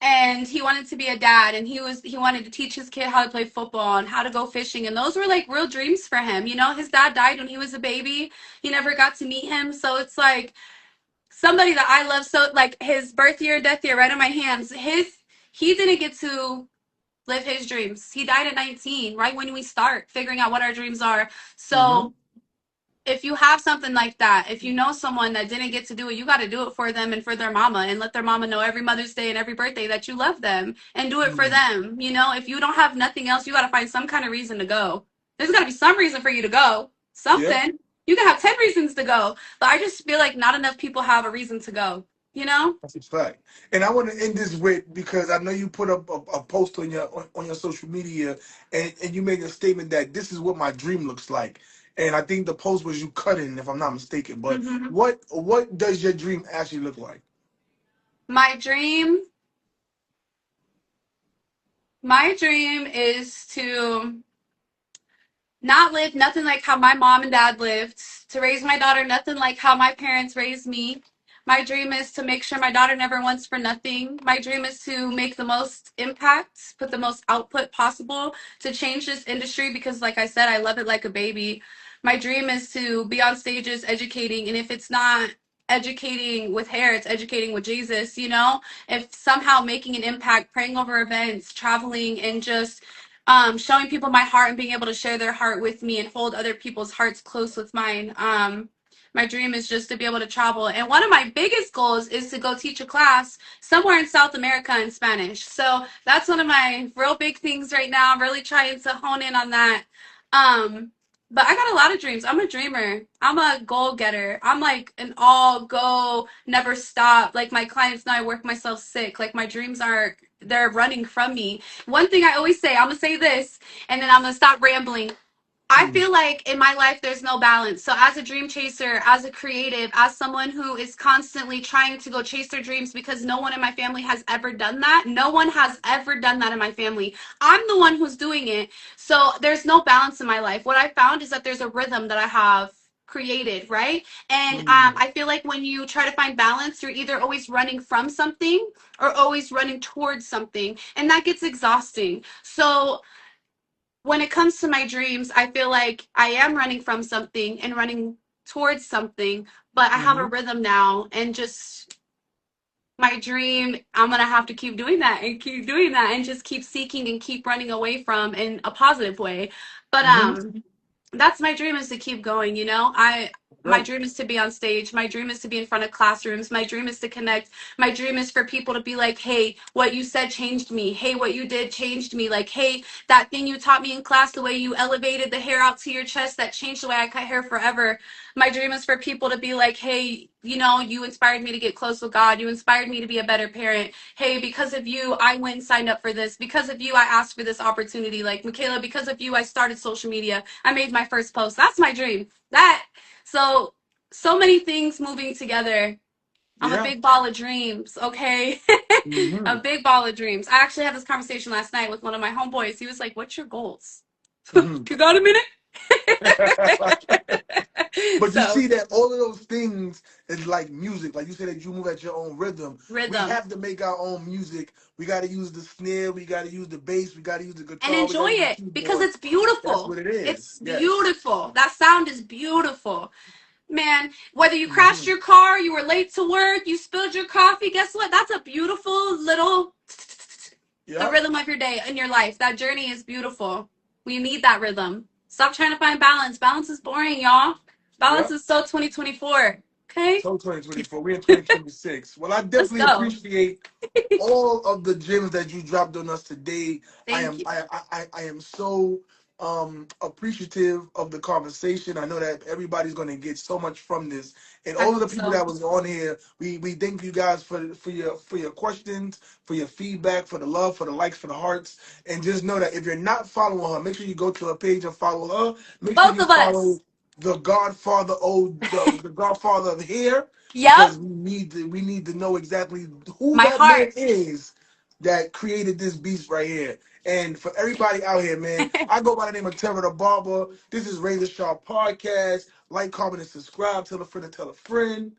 And he wanted to be a dad and he wanted to teach his kid how to play football and how to go fishing and those were like real dreams for him. His dad died when he was a baby. He never got to meet him. So it's like somebody that I love so like his birth year, death year right on my hands. he didn't get to live his dreams. He died at 19, right when we start figuring out what our dreams are.
Mm-hmm.
So if you have something like that, if you know someone that didn't get to do it, you got to do it for them and for their mama, and let their mama know every Mother's Day and every birthday that you love them and do it for
Mm-hmm.
them. You know, if you don't have nothing else, you got to find some kind of reason to go. There's got to be some reason for you to go.
Yeah.
Something. You can have 10 reasons to go, but I just feel like not enough people have a reason to go, you know?
That's a fact. And I want to end this with, because I know you put up a post on your social media, and you made a statement that this is what my dream looks like. And I think the post was you cutting, if I'm not mistaken. But
Hmm.
what does your dream actually look like?
My dream, my dream is to not live nothing like how my mom and dad lived, to raise my daughter nothing like how my parents raised me. My dream is to make sure my daughter never wants for nothing. My dream is to make the most impact, put the most output possible to change this industry because, like I said, I love it like a baby. My dream is to be on stages educating, and if it's not educating with hair, it's educating with Jesus, you know? If somehow making an impact, praying over events, traveling, and just showing people my heart and being able to share their heart with me and hold other people's hearts close with mine. My dream is just to be able to travel. And one of my biggest goals is to go teach a class somewhere in South America in Spanish. So that's one of my real big things right now. I'm really trying to hone in on that. Um, but I got a lot of dreams. I'm a dreamer. I'm a goal getter. I'm like an all go, never stop. Like my clients know I work myself sick. Like my dreams are, they're running from me. One thing I always say, I'm gonna say this, and then I'm gonna stop rambling. I
Mm.
feel like in my life there's no balance. So as a dream chaser, as a creative, as someone who is constantly trying to go chase their dreams because no one in my family has ever done that. No one has ever done that in my family. I'm the one who's doing it. So there's no balance in my life. What I found is that there's a rhythm that I have created, right? And
Mm.
I feel like when you try to find balance, you're either always running from something or always running towards something, and that gets exhausting. So when it comes to my dreams, I feel like I am running from something and running towards something, but I have a
Mm-hmm.
rhythm now, and just my dream, I'm gonna have to keep doing that and keep doing that and just keep seeking and keep running away from in a positive way. But
Mm-hmm.
that's my dream, is to keep going, you know? I my
Right.
dream is to be on stage. My dream is to be in front of classrooms. My dream is to connect. My dream is for people to be like, hey, what you said changed me. Hey, what you did changed me. Like, hey, that thing you taught me in class, the way you elevated the hair out to your chest, that changed the way I cut hair forever. My dream is for people to be like, hey, you know, you inspired me to get close with God. You inspired me to be a better parent. Hey, because of you, I went and signed up for this. Because of you, I asked for this opportunity. Like, McKayla, because of you, I started social media. I made my first post. That's my dream. That, so, so many things moving together. I'm a
Yeah.
big ball of dreams, okay? A
Mm-hmm.
big ball of dreams. I actually had this conversation last night with one of my homeboys. He was like, what's your goals?
Mm-hmm.
You got a minute?
But you
So,
see that all of those things is like music. Like you said that you move at your own rhythm. We
rhythm.
have to make our own music. We got to use the snare. We got to use the bass. We got to use the
And
guitar. We got
enjoy
to use the
it because
keyboard.
it's
That's
beautiful.
what it is.
It's
Yes.
beautiful. That sound is beautiful. Man, whether you crashed
Mm-hmm.
your car, you were late to work, you spilled your coffee, guess what? That's a beautiful little the
Yep.
rhythm of your day and your life. That journey is beautiful. We need that rhythm. Stop trying to find balance. Balance is boring, y'all. Balance
Yep.
is so 2024. Okay?
So 2024. We're in 2026. Well, I
Let's
definitely
go.
appreciate all of the gems that you dropped on us today. I
Thank
am
you.
I am so appreciative of the conversation. I know that everybody's going to get so much from this. And
I
all of the
hope
people
so.
that was on here, we thank you guys for your questions, for your feedback, for the love, for the likes, for the hearts. And just know that if you're not following her, make sure you go to her page and follow her. Make sure
Both
you
of us.
follow the Godfather of hair,
Yep.
because we need to know exactly who
My
that man
heart.
is that created this beast right here. And for everybody out here, man, I go by the name of Terror the Barber. This is Razor Sharp Podcast. Like, comment, and subscribe. Tell a friend to tell a friend.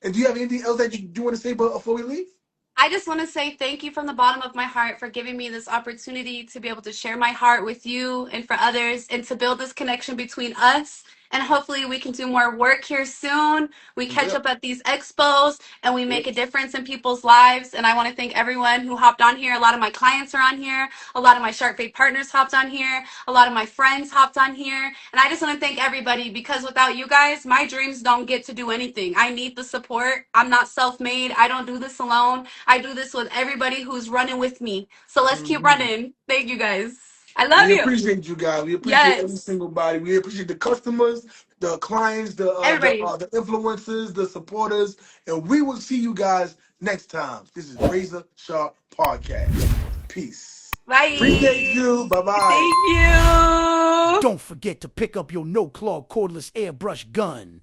And do you have anything else that you do want to say before we leave?
I just want to say thank you from the bottom of my heart for giving me this opportunity to be able to share my heart with you and for others and to build this connection between us and hopefully we can do more work here soon. We catch
Yep.
up at these expos and we make
Yep.
a difference in people's lives. And I want to thank everyone who hopped on here. A lot of my clients are on here. A lot of my Shark Bait partners hopped on here. A lot of my friends hopped on here. And I just want to thank everybody because without you guys, my dreams don't get to do anything. I need the support. I'm not self-made. I don't do this alone. I do this with everybody who's running with me. So let's keep
Mhm.
running. Thank you guys. I love
We
you.
appreciate you guys. We appreciate every
Yes.
single body. We appreciate the customers, the clients,
Everybody.
the influencers, the supporters, and we will see you guys next time. This is Razor Sharp Podcast. Peace. Appreciate
Bye.
you. Bye bye.
Thank you.
Don't forget to pick up your no-claw cordless airbrush gun.